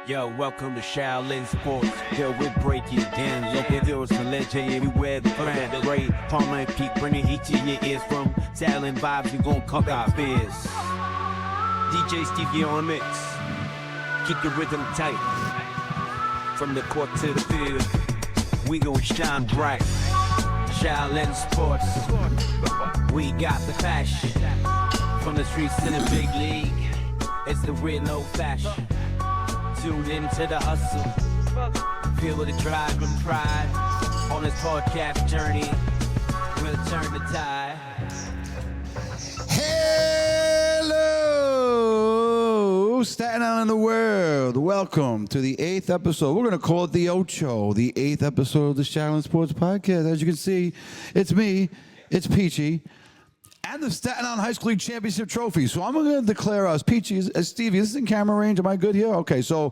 Yo, welcome to Shaolin Sports. Yo, we break it down. Local heroes from legend everywhere. The plan, the great R.M.T. bringing heat to your ears from Shaolin vibes. We gon' conquer our fears. DJ Stevie on the mix. Keep the rhythm tight. From the court to the field, we gon' shine bright. Shaolin Sports. We got the passion. From the streets to the big league. It's the real old fashion. Tune into the hustle. Feel the drive and pride. On this podcast journey, we'll turn the tide. Hello, Staten Island, the world. Welcome to the 8th episode. We're going to call it the Ocho, the 8th episode of the Shaolin Sports Podcast. As you can see, it's me, it's Peachy, and the Staten Island High School League Championship Trophy. So I'm going to declare us, Peachy, as Stevie, is this in camera range? Am I good here? Okay, so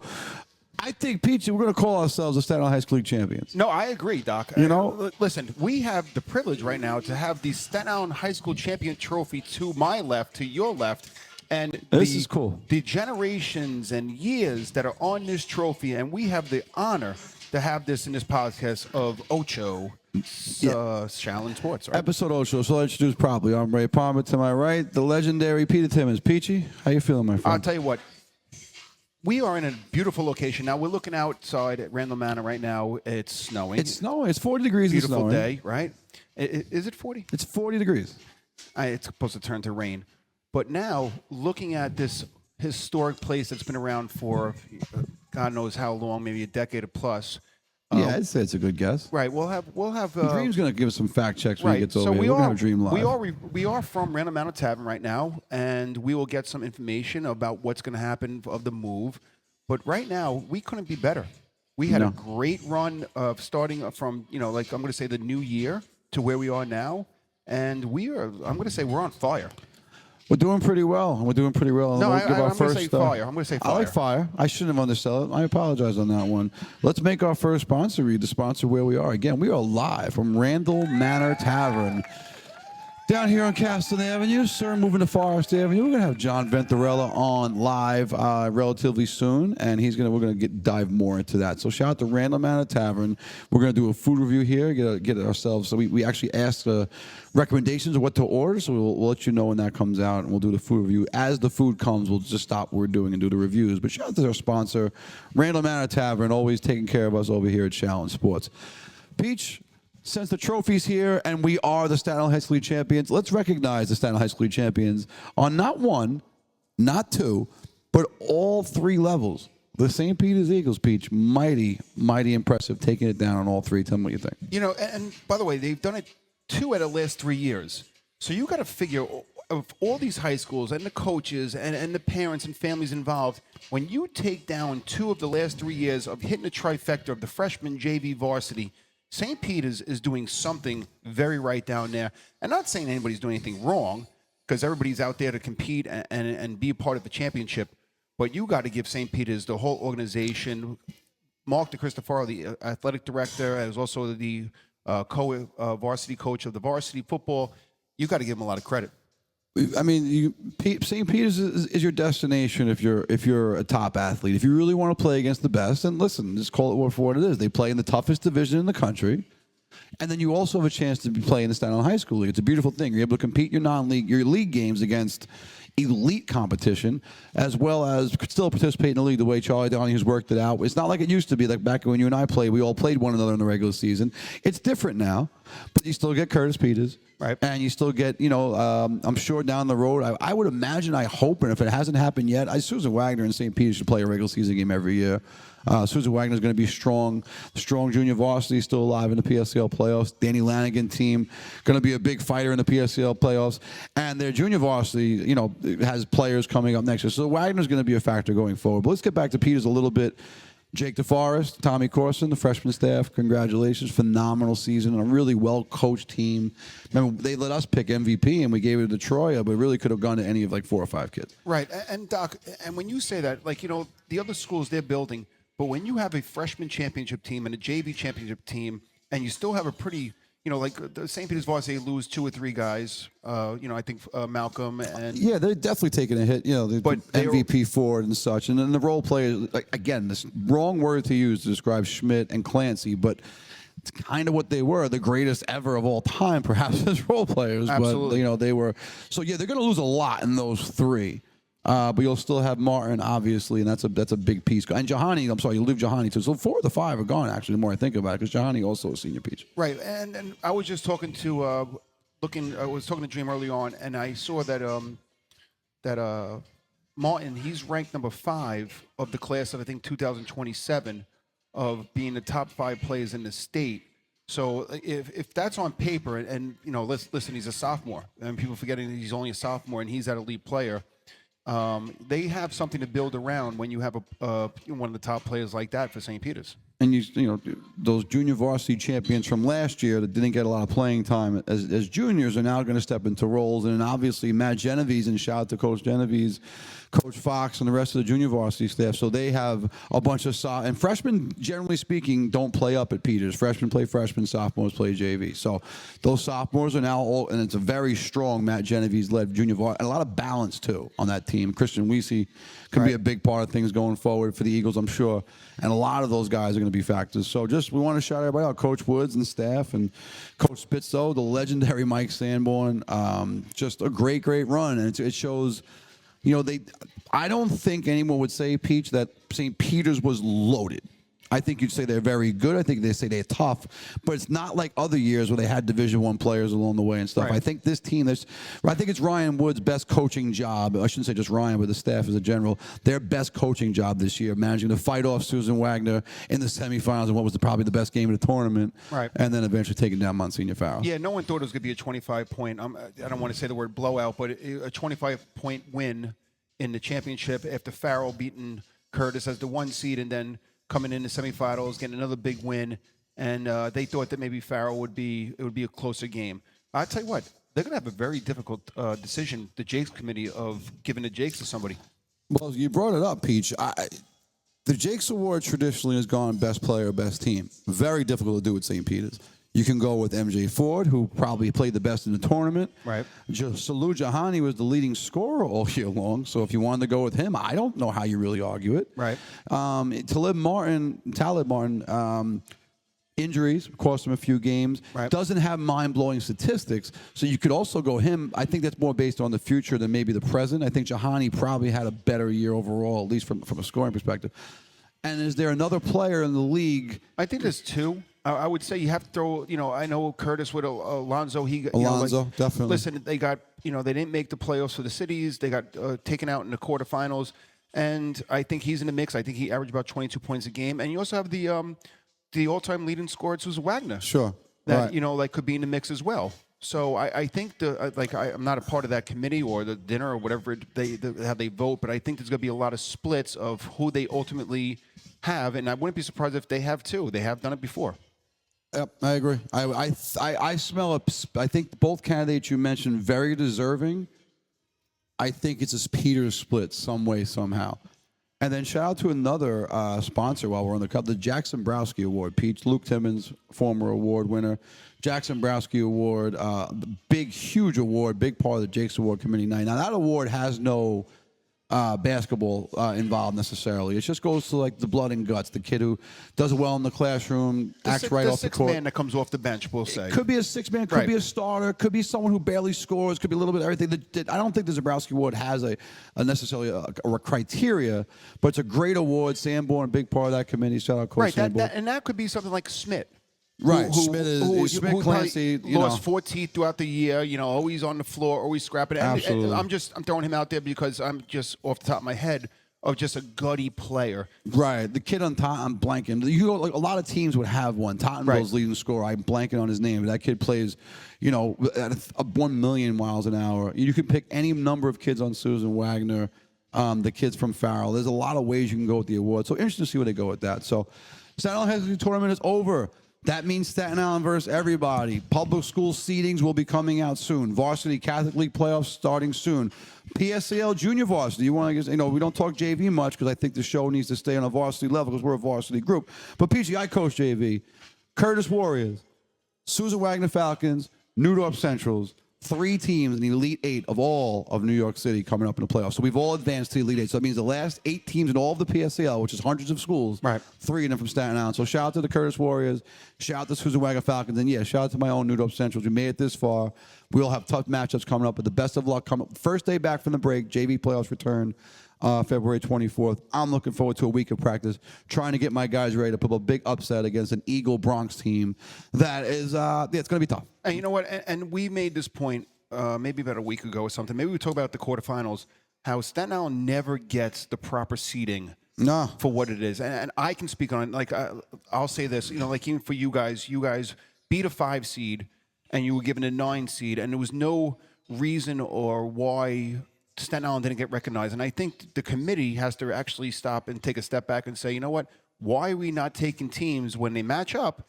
I think, Peachy, we're going to call ourselves the Staten Island High School League champions. No, I agree, Doc. You know? Listen, we have the privilege right now to have the Staten Island High School Champion Trophy to my left, to your left. And this is cool. The generations and years that are on this trophy, and we have the honor to have this in this podcast of Ocho. Shaolin Sports, right? Episode Ocho, so I'll introduce properly. I'm Ray Palmer. To my right, the legendary Peter Timmons. Peachy, how you feeling, my friend? I'll tell you what. We are in a beautiful location. Now, we're looking outside at Randall Manor right now. It's snowing. It's snowing. It's 40 degrees and snowing. Beautiful day, right? Is it 40? It's 40 degrees. It's supposed to turn to rain. But now, looking at this historic place that's been around for God knows how long, maybe a decade or plus. Yeah, I'd say it's a good guess. Right. We'll have. Dream's going to give us some fact checks when he gets over so here. We're going to have Dream live. We are from Randall Manor Tavern right now, and we will get some information about what's going to happen of the move. But right now, we couldn't be better. We had a great run of starting from, like I'm going to say the new year to where we are now, and I'm going to say we're on fire. We're doing pretty well. No, I'm going to say fire. I'm going to say fire. I like fire. I shouldn't have undersell it. I apologize on that one. Let's make our first sponsor read the sponsor where we are. Again, we are live from Randall Manor Tavern down here on Castle Avenue. Sir, moving to Forest Avenue. We're going to have John Venturella on live relatively soon, and we're going to dive more into that. So shout out to Randall Manor Tavern. We're going to do a food review here, get it ourselves. So we actually asked recommendations of what to order, so we'll let you know when that comes out, and we'll do the food review. As the food comes, we'll just stop what we're doing and do the reviews. But shout out to our sponsor, Randall Manor Tavern, always taking care of us over here at Shaolin Sports. Peach, since the trophy's here and we are the Staten Island High School League champions, let's recognize the Staten Island High School League champions on not one, not two, but all three levels. The St. Peter's Eagles, Peach, mighty, mighty impressive, taking it down on all three. Tell me what you think. And by the way, they've done it 2 out of the last 3 years. So you got to figure of all these high schools and the coaches and the parents and families involved, when you take down 2 of the last 3 years of hitting the trifecta of the freshman JV varsity, St. Peter's is doing something very right down there. And not saying anybody's doing anything wrong, because everybody's out there to compete and be a part of the championship. But you got to give St. Peter's, the whole organization, Mark DeCristofaro, the athletic director, as also the varsity coach of the varsity football, you got to give them a lot of credit. I mean, St. Peter's is your destination if you're a top athlete. If you really want to play against the best, and listen, just call it for what it is. They play in the toughest division in the country, and then you also have a chance to be playing in the Staten Island High School League. It's a beautiful thing. You're able to compete your league games against elite competition, as well as still participate in the league the way Charlie Donahue worked it out. It's not like it used to be, like back when you and I played. We all played one another in the regular season. It's different now, but you still get Curtis Peters. Right. And you still get, I'm sure down the road, I would imagine, I hope, and if it hasn't happened yet, Susan Wagner and St. Peter's should play a regular season game every year. Susan Wagner is going to be strong junior varsity, still alive in the PSCL playoffs. Danny Lanigan team going to be a big fighter in the PSCL playoffs. And their junior varsity, has players coming up next year. So Wagner's going to be a factor going forward. But let's get back to Peters a little bit. Jake DeForest, Tommy Corson, the freshman staff, congratulations. Phenomenal season and a really well-coached team. Remember, they let us pick MVP, and we gave it to Troya, but it really could have gone to any of 4 or 5 kids. Right. And, Doc, and when you say that, the other schools, they're building, but when you have a freshman championship team and a JV championship team, and you still have a pretty like the St. Peter's varsity lose 2 or 3 guys. I think Malcolm and Yeah, they're definitely taking a hit. The But they were- MVP Ford and such, and then the role players. Again, this wrong word to use to describe Schmidt and Clancy, but it's kind of what they were, the greatest ever of all time, perhaps as role players. Absolutely. But they were. So yeah, they're going to lose a lot in those 3. But you'll still have Martin, obviously, and that's a big piece. And Jahani, I'm sorry, you'll leave Jahani too. So 4 of the 5 are gone, actually, the more I think about it, because Jahani also a senior peach. Right, and I was just talking to I was talking to Dream early on, and I saw that Martin, he's ranked number 5 of the class of I think 2027 of being the top 5 players in the state. So if that's on paper, and listen, he's a sophomore, and people forgetting that he's only a sophomore, and he's that elite player. They have something to build around when you have one of the top players like that for St. Peter's. And those junior varsity champions from last year that didn't get a lot of playing time as juniors are now going to step into roles. And obviously Matt Genovese, and shout out to Coach Genovese, Coach Fox, and the rest of the junior varsity staff. So they have a bunch of and freshmen, generally speaking, don't play up at Peters. Freshmen play freshmen, sophomores play JV. So those sophomores are now and it's a very strong Matt Genovese-led junior varsity, and a lot of balance too on that team. Christian Weesey could be a big part of things going forward for the Eagles, I'm sure. And a lot of those guys are going to be factors. So we want to shout everybody out, Coach Woods and staff, and Coach Spitzo, the legendary Mike Sanborn. Just a great run. And it shows, I don't think anyone would say, Peach, that St. Peter's was loaded. I think you'd say they're very good. I think they say they're tough, but it's not like other years where they had Division I players along the way and stuff. Right. I think this team, I think it's Ryan Wood's best coaching job. I shouldn't say just Ryan, but the staff as a general, their best coaching job this year, managing to fight off Susan Wagner in the semifinals in what was probably the best game of the tournament, Right. and then eventually taking down Monsignor Farrell. Yeah, no one thought it was going to be a 25-point. I don't want to say the word blowout, but a 25-point win in the championship after Farrell beating Curtis as the 1 seed, and then coming in the semifinals, getting another big win, and they thought that maybe Farrell would be a closer game. I'll tell you what, they're going to have a very difficult decision, the Jakes committee, of giving the Jakes to somebody. Well, you brought it up, Peach. The Jakes Award traditionally has gone best player, best team. Very difficult to do at St. Peter's. You can go with MJ Ford, who probably played the best in the tournament. Right. Salou Jahani was the leading scorer all year long, so if you wanted to go with him, I don't know how you really argue it. Right. Talib Martin, injuries cost him a few games. Right. Doesn't have mind-blowing statistics, so you could also go him. I think that's more based on the future than maybe the present. I think Jahani probably had a better year overall, at least from a scoring perspective. And is there another player in the league? I think there's 2. I would say you have to throw, I know Curtis with Alonzo. Alonzo, definitely. Listen, they got, they didn't make the playoffs for the cities. They got taken out in the quarterfinals. And I think he's in the mix. I think he averaged about 22 points a game. And you also have the all-time leading scorer, Susan Wagner. Sure. That, right. could be in the mix as well. So I think I'm not a part of that committee or the dinner or whatever how they vote, but I think there's going to be a lot of splits of who they ultimately have. And I wouldn't be surprised if they have too. They have done it before. Yep, I agree. I smell I think both candidates you mentioned very deserving. I think it's a Peters split some way, somehow. And then shout out to another sponsor while we're on the cup, the Jackson Browski Award. Pete Luke Timmons, former award winner. Jackson Browski Award, big, huge award, big part of the Jakes Award Committee night. Now, that award has no basketball involved necessarily. It just goes to like the blood and guts, the kid who does well in the classroom, acts right off the court. The man that comes off the bench, we'll say. It could be a 6-man, could be a starter, could be someone who barely scores, could be a little bit of everything. I don't think the Zabrowski Award has a necessarily a criteria, but it's a great award. Sanborn, a big part of that committee. Shout out Coach Sanborn. And that could be something like Schmidt. Right, Schmidt Clancy, lost 4 teeth throughout the year. Always on the floor, always scrapping. Absolutely. And I'm throwing him out there because I'm just off the top of my head of just a gutty player. Right, the kid on top, I'm blanking. A lot of teams would have one. Tottenham's leading scorer. I'm blanking on his name. That kid plays, at 1 million miles an hour. You could pick any number of kids on Susan Wagner, the kids from Farrell. There's a lot of ways you can go with the award. So interesting to see where they go with that. So, Staten Island High School Tournament is over. That means Staten Island versus everybody. Public school seedings will be coming out soon. Varsity Catholic League playoffs starting soon. PSCL junior varsity. You want to, we don't talk JV much because I think the show needs to stay on a varsity level because we're a varsity group. But PG, I coach JV. Curtis Warriors, Susan Wagner Falcons, Newdorf Centrals, 3 teams in the Elite 8 of all of New York City coming up in the playoffs. So we've all advanced to the Elite 8. So that means the last 8 teams in all of the PSAL, which is hundreds of schools, Right. 3 of them from Staten Island. So shout out to the Curtis Warriors, shout out to Susan Wagner Falcons, and yeah, shout out to my own Newdorf Centrals. We made it this far. We'll have tough matchups coming up, but the best of luck coming. First day back from the break, JV playoffs return. February 24th. I'm looking forward to a week of practice, trying to get my guys ready to put up a big upset against an Eagle Bronx team that is, it's going to be tough. And you know what? And we made this point maybe about a week ago or something. Maybe we talked about the quarterfinals, how Staten Island never gets the proper seeding for what it is. And I can speak on it. Like, I'll say this, like even for you guys beat a 5 seed and you were given a 9 seed, and there was no reason or why Staten Island didn't get recognized. And I think the committee has to actually stop and take a step back and say, you know what? Why are we not taking teams when they match up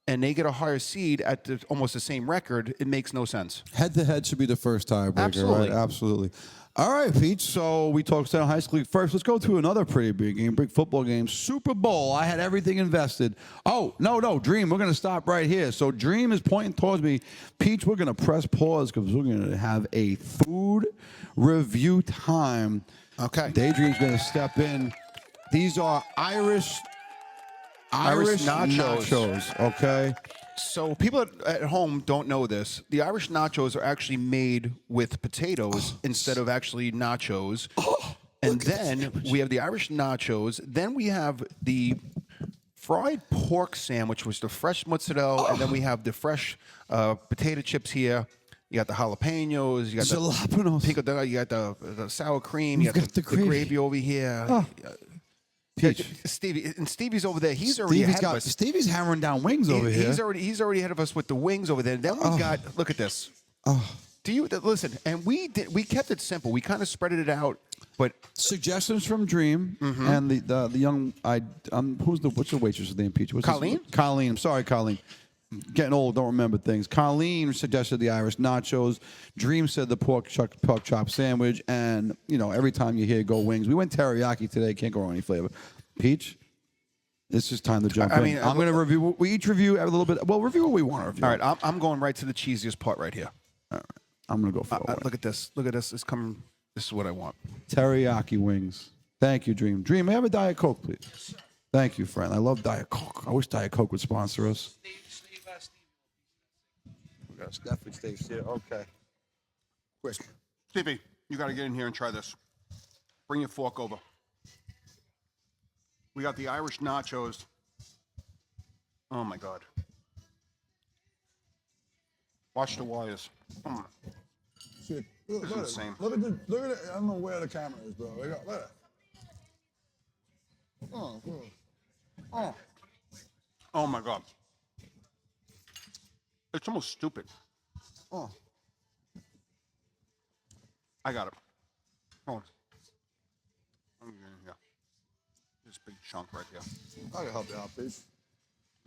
and they get a higher seed at almost the same record? It makes no sense. Head-to-head should be the first tiebreaker, Absolutely. right? Absolutely. All right, Pete. So we talked Staten High School League first. Let's go to another pretty big football game. Super Bowl. I had everything invested. Oh, no, Dream. We're going to stop right here. So Dream is pointing towards me. Peach, we're going to press pause because we're going to have a food review time. Okay. Daydream's going to step in. These are Irish nachos. Okay. So people at home don't know this. The Irish nachos are actually made with potatoes instead of actually nachos. And then we have the Irish nachos. Then we have the fried pork sandwich, which is the fresh mozzarella. And then we have the fresh potato chips here. You got the jalapenos. You got Jalapenos. the pico, you got the sour cream. You got the gravy. gravy over here. Stevie's over there. He's already ahead of us. Stevie's hammering down wings over here. He's already ahead of us with the wings over there. And then we got, look at this. Do you listen? And we kept it simple. We kind of spread it out, but suggestions from Dream and the young what's the waitress's name? Peach. Colleen. Colleen. I'm sorry, Colleen. Getting old, don't remember things. Colleen suggested the Irish nachos. Dream said the pork chop sandwich. And, every time you hear go wings, we went teriyaki today. Can't go wrong any flavor. Peach, it's just time to jump in. I'm going to review. We each review a little bit. Well, review what we want to review. All right, I'm going right to the cheesiest part right here. All right, I'm going to go for it. Look at this. Look at this. It's coming. This is what I want. Teriyaki wings. Thank you, Dream. Dream, may I have a Diet Coke, please? Thank you, friend. I love Diet Coke. I wish Diet Coke would sponsor us. Definitely stays here. Okay. Quick. Stevie, you got to get in here and try this. Bring your fork over. We got the Irish nachos. Oh my God. Watch the wires. Come on. Shit. This is insane. Look at it. I don't know where the camera is, bro. Look at it. Oh my God. It's almost stupid. Oh. I got it. Hold on. I'm getting here. This big chunk right here. I can help you out, please.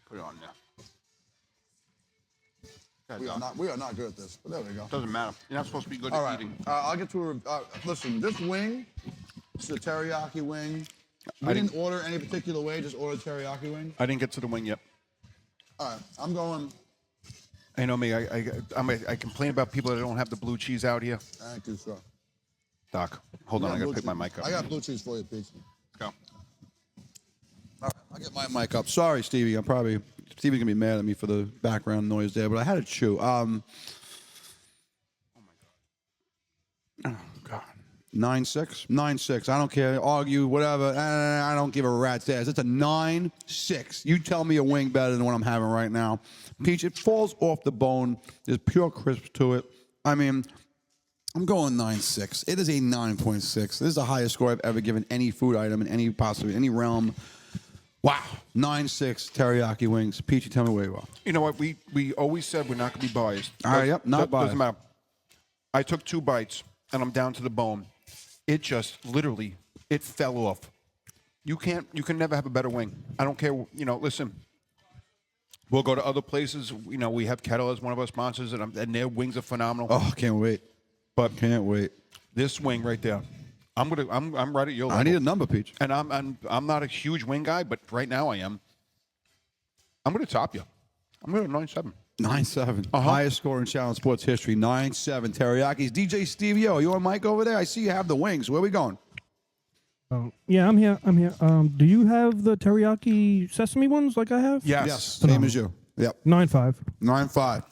Put it on there. We are not good at this, but there we go. Doesn't matter. You're not supposed to be good All at right. eating. I'll get to listen, this wing, this is a teriyaki wing. We didn't order any particular way, just ordered teriyaki wing. I didn't get to the wing yet. All right, I'm going. You know me, I complain about people that don't have the blue cheese out here. Thank you, sir. Doc, hold on, I gotta pick my mic up. I got blue cheese for you, Pete. Go. All right, I'll get my mic up. Sorry, Stevie. Stevie's gonna be mad at me for the background noise there, but I had to chew. Oh God. 9-6. 9-6. I don't care. Argue, whatever. I don't give a rat's ass. It's a 9-6. You tell me a wing better than what I'm having right now. Peach, it falls off the bone. There's pure crisp to it. I mean, I'm going 9-6. It is a 9.6. This is the highest score I've ever given any food item in any realm. Wow. 9-6 teriyaki wings. Peachy, tell me where you are. You know what? We always said we're not going to be biased. All right, yep, not biased. Doesn't matter. I took 2 bites, and I'm down to the bone. It just literally, it fell off. You can never have a better wing. I don't care. Listen. We'll go to other places. We have Kettle as one of our sponsors, and their wings are phenomenal. Oh, can't wait. But can't wait. This wing right there, I'm right at your level. I need a number, Peach. And I'm not a huge wing guy, but right now I am. I'm gonna top you. I'm gonna 9-7. 9-7. Highest score in Shaolin sports history. 9-7. Teriyakis. DJ Stevie O, you on mic over there? I see you have the wings. Where we going? Yeah, I'm here. Do you have the teriyaki sesame ones like I have? Yes. Same as you. Yep. 9-5. 9-5.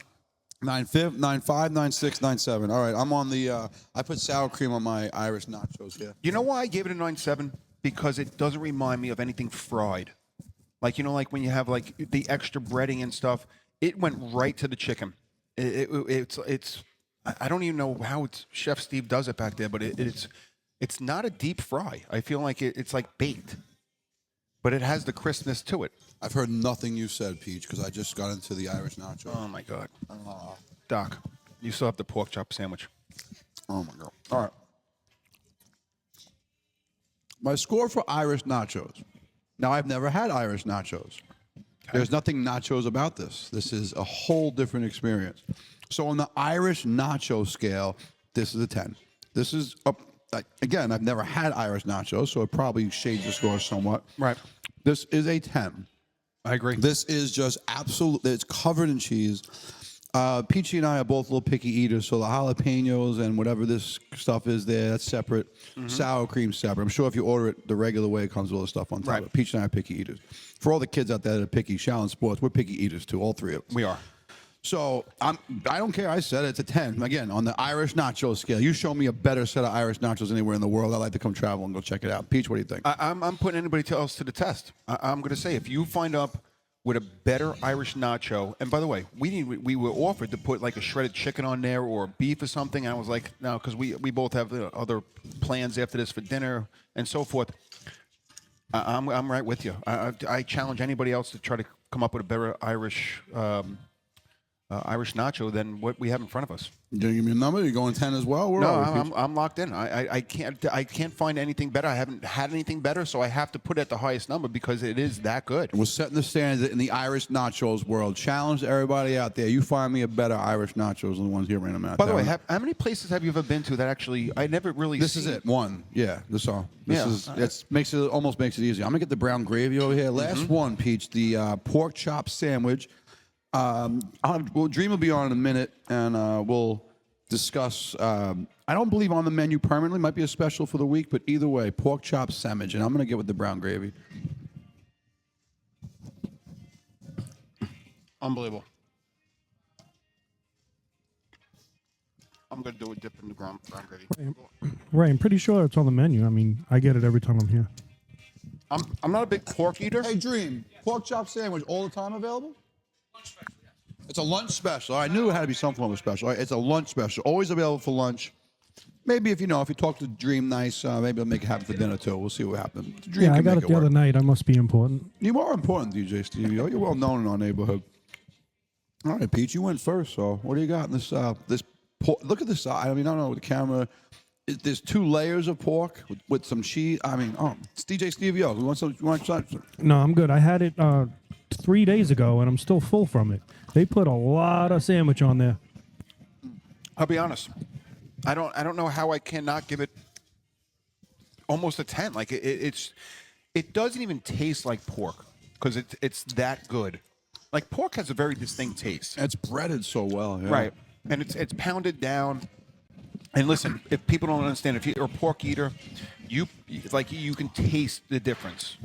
9-5, 9-5, 9-6, 9-7. All right, I'm on the. I put sour cream on my Irish nachos here. You know why I gave it a 9.7? Because it doesn't remind me of anything fried. Like, like when you have like the extra breading and stuff, it went right to the chicken. It's I don't even know how Chef Steve does it back there, but it's not a deep fry. I feel like it's like baked, but it has the crispness to it. I've heard nothing you said, Peach, because I just got into the Irish nacho. Oh my God, Doc, you still have the pork chop sandwich. Oh my God! All right, my score for Irish nachos. Now, I've never had Irish nachos. There's nothing nachos about this. This is a whole different experience. So on the Irish nacho scale, this is a 10. This is again, I've never had Irish nachos, so it probably shades the score somewhat. Right. This is a 10. I agree. This is just absolutely, it's covered in cheese. Peachy and I are both a little picky eaters, so the jalapenos and whatever this stuff is there, that's separate. Sour cream separate. I'm sure if you order it the regular way, it comes with all the stuff on top Right. of it. Peachy and I are picky eaters. For all the kids out there that are picky, Shaolin Sports, we're picky eaters too, all three of us. We are. So I don't care. I said it's a 10. Again, on the Irish nacho scale, you show me a better set of Irish nachos anywhere in the world, I'd like to come travel and go check it out. Peach, what do you think? I'm putting anybody else to the test. I'm going to say if you find up with a better Irish nacho, and by the way, we were offered to put like a shredded chicken on there or beef or something. And I was like, no, because we both have other plans after this for dinner and so forth. I'm right with you. I challenge anybody else to try to come up with a better Irish nacho than what we have in front of us. You gonna give me a number? You going 10 as well? Where No, are we, Peach? I'm locked in. I can't find anything better. I haven't had anything better, so I have to put it at the highest number because it is that good. We're setting the standard in the Irish nachos world. Challenge everybody out there. You find me a better Irish nachos than the ones here right now. By the way, how many places have you ever been to that actually I never really? This is it. One. Yeah. This all. This Yeah. is. It makes it almost makes it easy. I'm gonna get the brown gravy over here. Last one, Peach. The pork chop sandwich. Dream will be on in a minute, and we'll discuss. I don't believe on the menu permanently. Might be a special for the week, but either way, pork chop sandwich, and I'm gonna get with the brown gravy. Unbelievable. I'm gonna do a dip in the brown gravy. Right, I'm pretty sure it's on the menu. I mean, I get it every time I'm here. I'm not a big pork eater. Hey, Dream, pork chop sandwich all the time available? It's a lunch special. I knew it had to be some form of special. It's a lunch special. Always available for lunch. Maybe if you talk to Dream nice, maybe I'll make it happen for dinner too. We'll see what happens. Dream Yeah, I can got make it the work. other night. I must be important. You are important, DJ Stevie. You're well known in our neighborhood. All right, Pete, you went first. So what do you got in this? Look at this side. I mean, I don't know with the camera. There's 2 layers of pork with some cheese. I mean, it's DJ Stevie O. You want some? No, I'm good. I had it 3 days ago, and I'm still full from it. They put a lot of sandwich on there. I'll be honest. I don't know how I cannot give it almost a 10. Like it doesn't even taste like pork because it's that good. Like pork has a very distinct taste. It's breaded so well. Yeah. Right. And it's pounded down. And listen, if people don't understand, if you're a pork eater, you can taste the difference.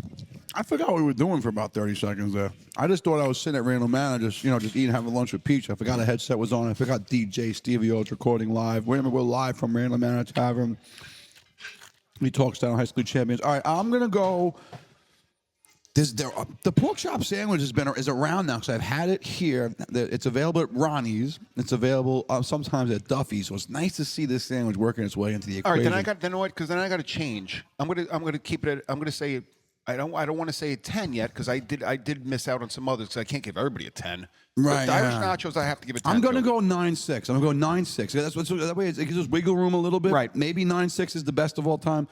I forgot what we were doing for about 30 seconds there. I just thought I was sitting at Randall Manor, just eating, having lunch with Peach. I forgot a headset was on. I forgot DJ Stevie O's recording live. Wait a minute, we're live from Randall Manor Tavern. We talk down high school champions. All right, I'm gonna go. The pork chop sandwich is around now because I've had it here. It's available at Ronnie's. It's available sometimes at Duffy's. So it's nice to see this sandwich working its way into the equation. All right, then I got to change. I'm gonna keep it. I'm gonna say I don't want to say a 10 yet because I did miss out on some others because I can't give everybody a 10. Right. But the Irish nachos I have to give a 10. I'm going to to. go 9-6. I'm going to go 9-6. That way it gives us wiggle room a little bit. Right. Maybe 9-6 is the best of all time.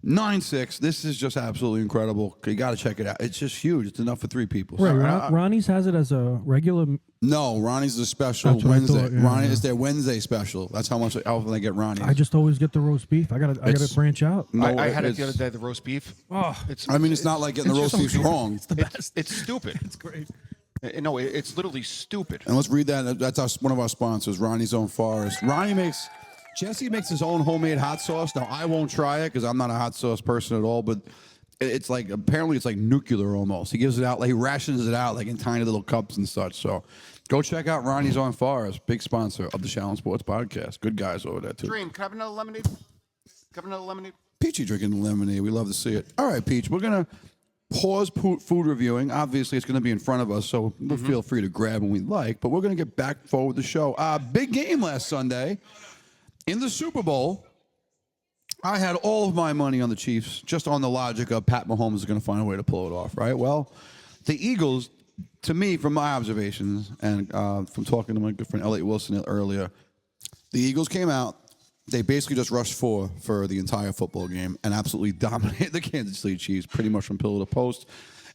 9-6. This is just absolutely incredible. You got to check it out. It's just huge. It's enough for 3 people. Right, Ronnie's has it as a regular. No, Ronnie's is a special That's what I Wednesday. thought, yeah, Ronnie yeah. is their Wednesday special. That's how much often they get Ronnie's. I just always get the roast beef. I gotta branch out. No, I had it the it's- other day, the roast beef. Oh, It's I mean, it's not like getting the roast beef wrong. It's stupid. it's great. No, it's literally stupid. And let's read that. That's one of our sponsors, Ronnie's Own Forest. Jesse makes his own homemade hot sauce. Now, I won't try it because I'm not a hot sauce person at all, but it's like, apparently it's like nuclear almost. He gives it out, like he rations it out like in tiny little cups and such. So go check out Ronnie's Own Forest, big sponsor of the Shaolin Sports Podcast. Good guys over there, too. Dream, can I have another lemonade? Have another lemonade? Peachy drinking lemonade. We love to see it. All right, Peach, we're going to pause food reviewing. Obviously, it's going to be in front of us, so we'll feel free to grab when we like. But we're going to get back forward with the show. Big game last Sunday. In the Super Bowl, I had all of my money on the Chiefs, just on the logic of Pat Mahomes is going to find a way to pull it off, right? Well, the Eagles, to me, from my observations, and from talking to my good friend Elliot Wilson earlier, the Eagles came out. They basically just rushed for the entire football game and absolutely dominated the Kansas City Chiefs pretty much from pillar to post.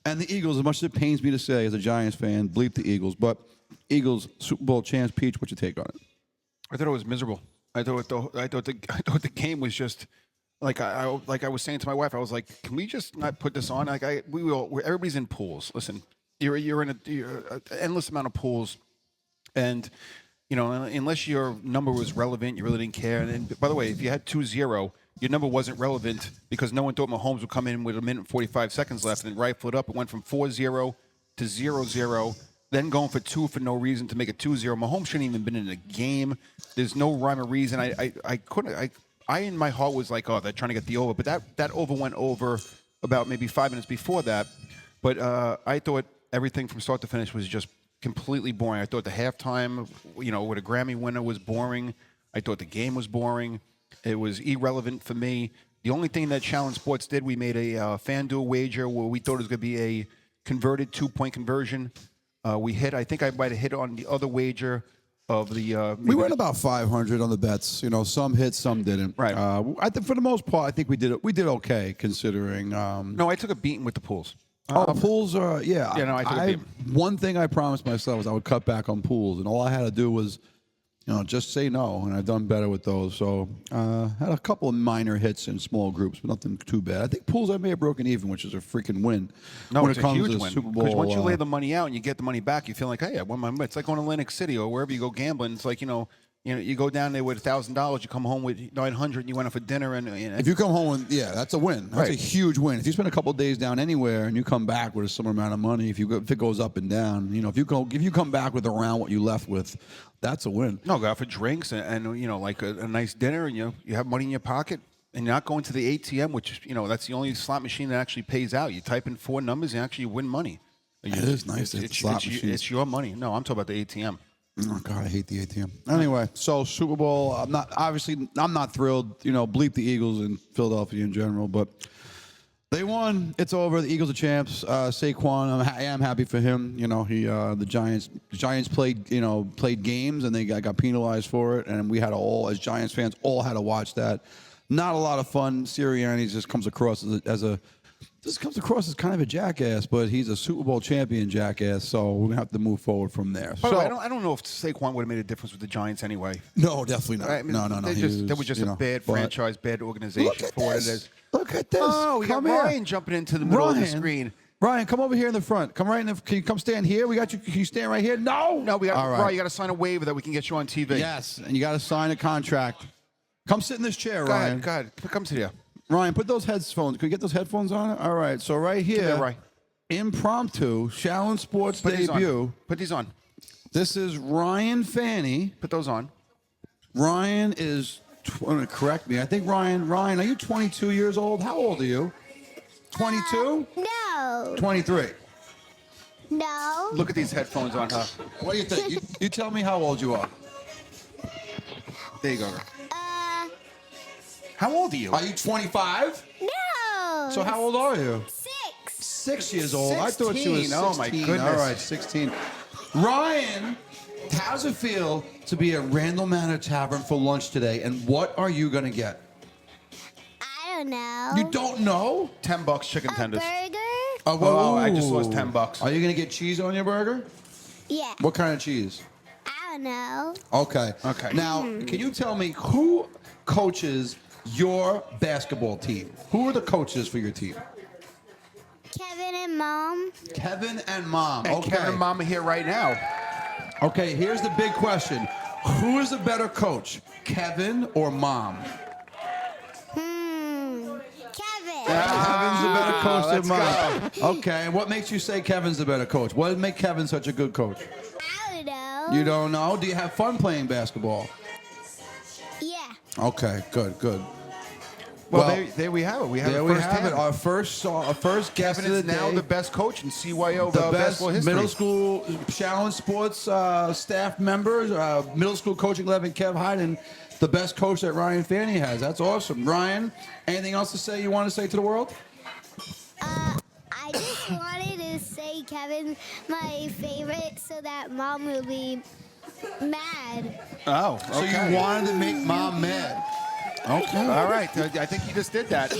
And the Eagles, as much as it pains me to say as a Giants fan, bleep the Eagles, but Eagles Super Bowl champs. Peach, what's your take on it? I thought it was miserable. I thought the game was just like I was saying to my wife. I was like, can we just not put this on? Like everybody's in pools. Listen, you're in an endless amount of pools, and you know, unless your number was relevant, you really didn't care. And by the way, if you had 2-0, your number wasn't relevant because no one thought Mahomes would come in with 1 minute and 45 seconds left and rifle it up. It went from 4-0 to 0-0. Then going for 2 for no reason to make it 2-0. Mahomes shouldn't even been in the game. There's no rhyme or reason. I couldn't. I in my heart was like, oh, they're trying to get the over. But that over went over about maybe 5 minutes before that. But I thought everything from start to finish was just completely boring. I thought the halftime, you know, with a Grammy winner was boring. I thought the game was boring. It was irrelevant for me. The only thing that Shaolin Sports did, we made a FanDuel wager where we thought it was going to be a converted 2-point conversion. We hit. I think I might have hit on the other wager of the. We went about 500 on the bets. You know, some hit, some didn't. Right. I think for the most part, I think we did it. We did okay considering. No, I took a beating with the pools. Pools are yeah. Yeah, no, I took a beating. One thing I promised myself was I would cut back on pools, and all I had to do was, you know, just say no, and I've done better with those. So had a couple of minor hits in small groups, but nothing too bad. I think pools I may have broken even, which is a freaking win. No, when it's it comes a huge to win. Super Bowl. Because once you lay the money out and you get the money back, you feel like, hey, I won my money. It's like going to Atlantic City or wherever you go gambling. It's like, you know, you go down there with $1,000, you come home with $900, and you went out for dinner, and if you come home with, that's a win. That's a huge win. If you spend a couple of days down anywhere and you come back with a similar amount of money, if it goes up and down, you know, if you come back with around what you left with, that's a win. No, go out for drinks and you know, like a nice dinner, and you have money in your pocket, and you're not going to the ATM, which, you know, that's the only slot machine that actually pays out. You type in 4 numbers and actually win money. It is nice. It's your money. No, I'm talking about the ATM. Oh God, I hate the ATM. Anyway, so Super Bowl. I'm not thrilled. You know, bleep the Eagles and Philadelphia in general, but they won. It's over. The Eagles are champs. Saquon, I am happy for him. You know, the Giants played games and they got penalized for it, and we had as Giants fans all had to watch that. Not a lot of fun. Sirianni just comes across as kind of a jackass, but he's a Super Bowl champion jackass, so we're going to have to move forward from there. By the way, I don't know if Saquon would have made a difference with the Giants anyway. No, definitely not. I mean, No. They were just a bad franchise, bad organization for what it is. Look at this. Oh, we got Ryan jumping into the middle of the screen. Ryan, come over here in the front. Come right in. Can you come stand here? We got you. Can you stand right here? No. We got. All right. Ryan, you got to sign a waiver that we can get you on TV. Yes, and you got to sign a contract. Come sit in this chair, Ryan. Go ahead. Come sit here. Ryan, put those headphones. Can we get those headphones on? All right. So right here, Ryan. Impromptu Shaolin Sports debut. Put these on. This is Ryan Fanny. Put those on. Ryan is. Correct me. I think Ryan. Ryan, are you 22 years old? How old are you? 22? No. 23. No. Look at these headphones on her. What do you think? You tell me how old you are. There you go. How old are you? Are you 25? No. So how old are you? 6. 6 years old. I thought she was 16. Oh, my goodness. All right, 16. Ryan, how's it feel to be at Randall Manor Tavern for lunch today, and what are you going to get? I don't know. You don't know? $10 chicken A tenders. burger? Oh, I just lost $10. Are you going to get cheese on your burger? Yeah. What kind of cheese? I don't know. Okay. Okay. Now, can you tell me who coaches your basketball team? Who are the coaches for your team? Kevin and Mom. Kevin and Mom. And Okay. Kevin and Mom are here right now. Okay, here's the big question. Who is the better coach, Kevin or Mom? Kevin. Kevin's the better coach let's than Mom. Okay, and what makes you say Kevin's the better coach? What would make Kevin such a good coach? I don't know. You don't know? Do you have fun playing basketball? Yeah. Okay, good, good. Well, there we have it. We have There it we firsthand. have it. Our first guest Kevin of is the now day. the best coach in CYO The best basketball history. middle school Shaolin Sports staff members, middle school coaching 11, Kev Hyden, the best coach that Ryan Fanny has. That's awesome. Ryan, anything else to say you want to say to the world? I just wanted to say Kevin's my favorite so that Mom will be mad. Oh, So you wanted to make Mom mad. Okay. All right. I think you just did that.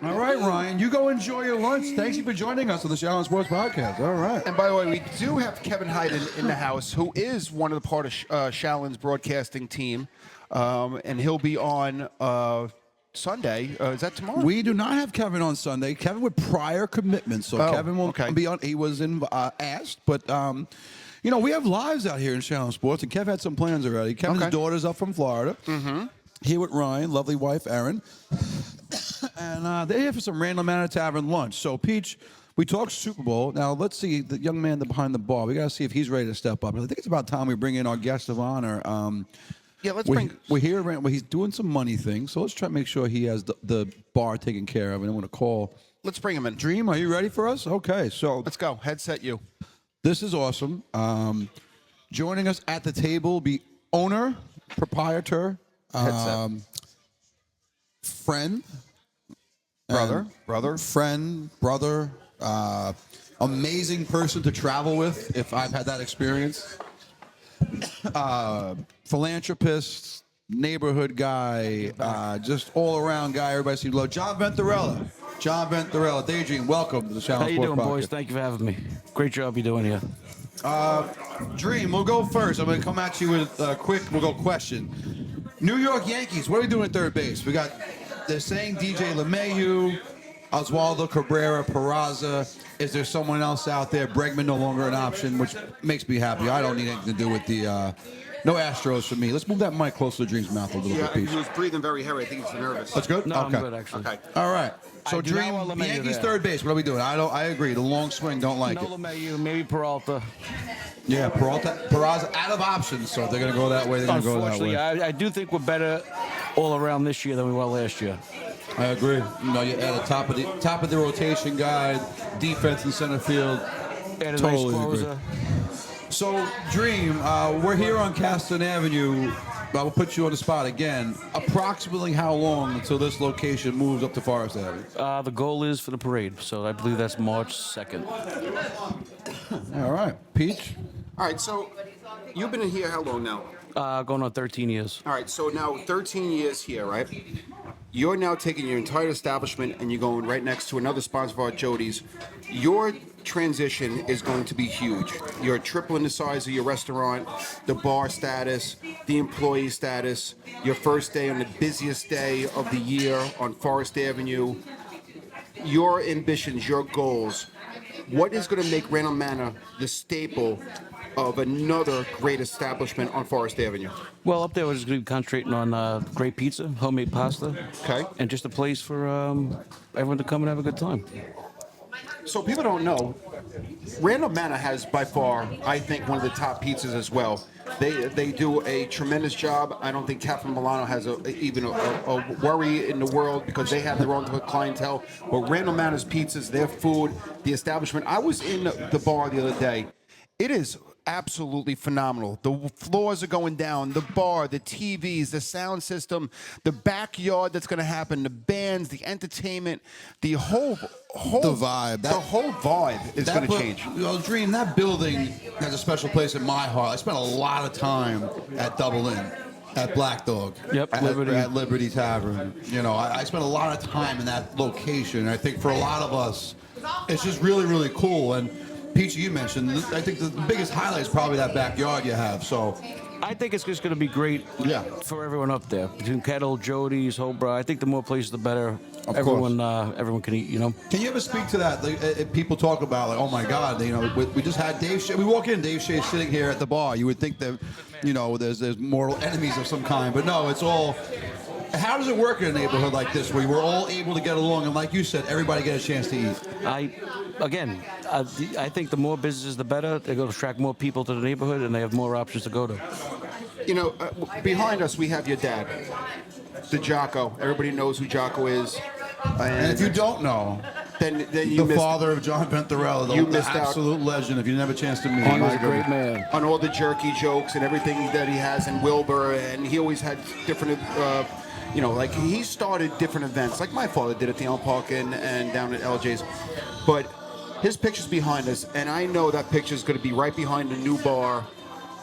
All right, Ryan. You go enjoy your lunch. Thanks you for joining us on the Shaolin Sports Podcast. All right. And by the way, we do have Kevin Hyden in the house, who is one of the part of Shaolin's broadcasting team, and he'll be on Sunday. Is that tomorrow? We do not have Kevin on Sunday. Kevin with prior commitments, so Oh, Kevin will okay. be on. He was asked, but you know we have lives out here in Shaolin Sports, and Kev had some plans already. Kevin's Okay. daughter's up from Florida. Mm-hmm. Here with Ryan, lovely wife Erin, and they're here for some Randall Manor Tavern lunch. So Peach, we talked Super Bowl. Now let's see the young man behind the bar. We got to see if he's ready to step up. I think it's about time we bring in our guest of honor. Yeah, let's we're, bring. We're here. Well, he's doing some money things, so let's try to make sure he has the bar taken care of. And I'm going to call Let's bring him in. Dream. Are you ready for us? Okay, so Let's go. Headset you. this is awesome. Joining us at the table, be owner, proprietor, Headset. friend, Brother. friend, brother, amazing person to travel with. If I've had that experience. Philanthropist, neighborhood guy, just all around guy. Everybody seems to love. John Venturella. John Venturella. Daydream, welcome to the Shaolin How you Sports doing, boys? Podcast. Thank you for having me. Great job you're doing here. Dream, we'll go first. I'm going to come at you with a quick, we'll go question. New York Yankees, what are we doing at third base? They're saying DJ LeMahieu, Oswaldo Cabrera, Peraza. Is there someone else out there? Bregman no longer an option, which makes me happy. I don't need anything to do with the, no Astros for me. Let's move that mic closer to Dream's mouth a little bit, Pete. was breathing very heavy. I think he's nervous. That's good? No, okay. I'm good, actually. Okay. All right. So I do not Dream, want the LeMahieu Yankees there. third base. What are we doing? I agree. The long swing, don't like No it. LeMahieu, maybe Peralta. Yeah, Peraza out of options, so if they're going to go that way, they're going to go that Unfortunately, way. I do think we're better all around this year than we were last year. I agree. You know, you add a top of the rotation guy, defense in center field. And a Totally nice agree. closer. So, Dream, we're here on Caston Avenue. I will put you on the spot again. Approximately how long until this location moves up to Forest Avenue? The goal is for the parade, so I believe that's March 2nd. All right. Peach? All right. So you've been in here how long now? Going on 13 years. All right. So now 13 years here, right? You're now taking your entire establishment and you're going right next to another sponsor of our Jody's. Your transition is going to be huge. You're tripling the size of your restaurant, the bar status, the employee status, your first day on the busiest day of the year on Forest Avenue. Your ambitions, your goals. What is going to make Randall Manor the staple of another great establishment on Forest Avenue? Well, up there we're just going to be concentrating on great pizza, homemade pasta. Okay. And just a place for everyone to come and have a good time. So people don't know, Randall Manor has by far, I think, one of the top pizzas as well. They do a tremendous job. I don't think Cafe Milano has even a worry in the world because they have their own clientele. But Randall Manor's pizzas, their food, the establishment. I was in the bar the other day. It is absolutely phenomenal. The floors are going down, the bar, the TVs, the sound system, the backyard that's going to happen, the bands, the entertainment, the whole The vibe. The whole vibe is going to change. Well, Dream, that building has a special place in my heart. I spent a lot of time at Double Inn, at Black Dog, Yep, at Liberty Tavern. You know, I spent a lot of time in that location. I think for a lot of us, it's just really, really cool. And Peachy, you mentioned, I think the biggest highlight is probably that backyard you have. So I think it's just going to be great Yeah. for everyone up there. Between Kettle, Jody's, Hobra, I think the more places, the better. Of Everyone can eat, you know? Can you ever speak to that? Like, people talk about, like, oh my God, you know, we just had Dave Shea. We walk in, Dave Shea's sitting here at the bar. You would think that, you know, there's mortal enemies of some kind, but no, it's all. How does it work in a neighborhood like this, where we're all able to get along, and like you said, everybody get a chance to eat? I think the more businesses, the better. They're going to attract more people to the neighborhood, and they have more options to go to. You know, behind us we have your dad, the Jocko. Everybody knows who Jocko is. And if you don't know, then you the missed father of John Bentarella, You the missed out. absolute legend. If you didn't have a chance to meet He him, was a great man. on all the jerky jokes and everything that he has, and Wilbur, and he always had different. You know, like he started different events, like my father did at the Elm Park and down at LJ's. But his picture's behind us, and I know that picture's going to be right behind the new bar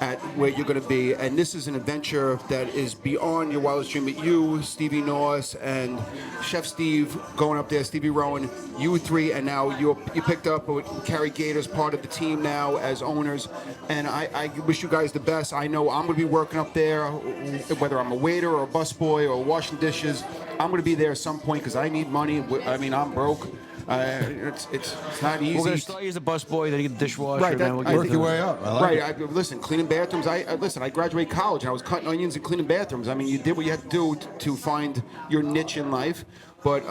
at where you're going to be. And this is an adventure that is beyond your wildest dream. With you, Stevie Norris, and Chef Steve going up there, Stevie Rowan, you three, and now you picked up with Carrie Gator's part of the team now as owners. And I wish you guys the best. I know I'm going to be working up there, whether I'm a waiter or a busboy or washing dishes. I'm going to be there at some point because I need money. I mean, I'm broke. It's not easy. We're going to start you as a busboy, then you get the dishwasher, Right, and then that- we'll I get work your way up. I like it. Listen, cleaning bathrooms. I graduated college and I was cutting onions and cleaning bathrooms. I mean, you did what you had to do to find your niche in life. But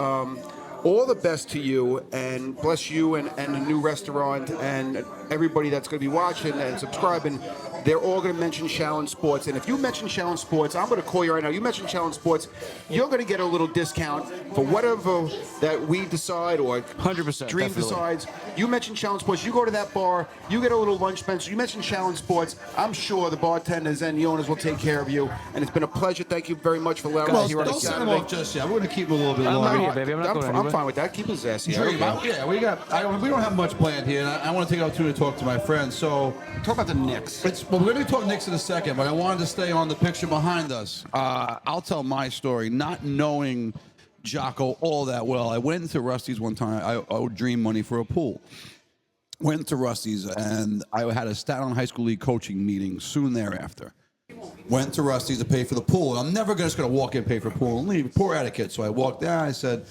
all the best to you, and bless you and the new restaurant and everybody that's going to be watching and subscribing. They're all going to mention Shaolin Sports. And if you mention Shaolin Sports, I'm going to call you right now. You mention Shaolin Sports, you're going to get a little discount for whatever that we decide or 100%, Dream definitely. decides. You mention Shaolin Sports, you go to that bar, you get a little lunch, Spencer. You mention Shaolin Sports, I'm sure the bartenders and the owners will take care of you. And it's been a pleasure. Thank you very much for allowing Well, us here on a don't send him Saturday. off just yet. We're going to keep him a little bit I'm longer. not here, baby. I'm not going I'm anywhere. fine with that. Keep his ass here. Dream, Okay. yeah, we don't have much planned here, and I want to take the opportunity to talk to my friends. So, Talk about the Knicks. we're going to talk Knicks in a second, but I wanted to stay on the picture behind us. I'll tell my story, not knowing Jocko all that well. I went into Rusty's one time. I owed Dream money for a pool. Went to Rusty's, and I had a Staten Island High School League coaching meeting soon thereafter. Went to Rusty's to pay for the pool. I'm never just going to walk in and pay for pool and leave. Poor etiquette. So I walked down. I said,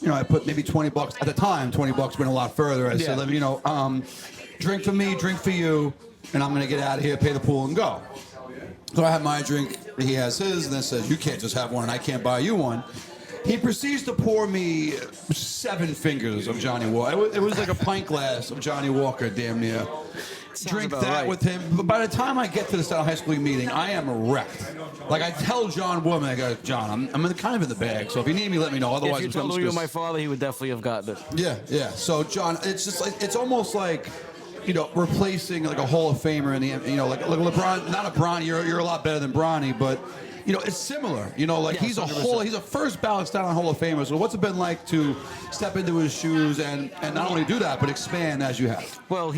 you know, I put maybe $20. At the time, $20 went a lot further. I said, let me, you know, drink for me, drink for you, and I'm going to get out of here, pay the pool, and go. So I have my drink, he has his, and then says, you can't just have one, and I can't buy you one. He proceeds to pour me 7 fingers of Johnny Walker. It was like a pint glass of Johnny Walker, damn near. Drink about that right. with him. But by the time I get to the Staten High School League meeting, I am wrecked. Like, I tell John Woodman, I go, John, I'm kind of in the bag, so if you need me, let me know. Otherwise, If you I'm told just him you were gonna my father, he would definitely have gotten it. yeah. So, John, it's just like, it's almost like, you know, replacing like a Hall of Famer in the, you know, like LeBron, not a Bronny, you're a lot better than Bronny, but, you know, it's similar. You know, like Yes, he's 100%. he's a first ballot Staten Island Hall of Famer. So what's it been like to step into his shoes and not only do that, but expand as you have? Well,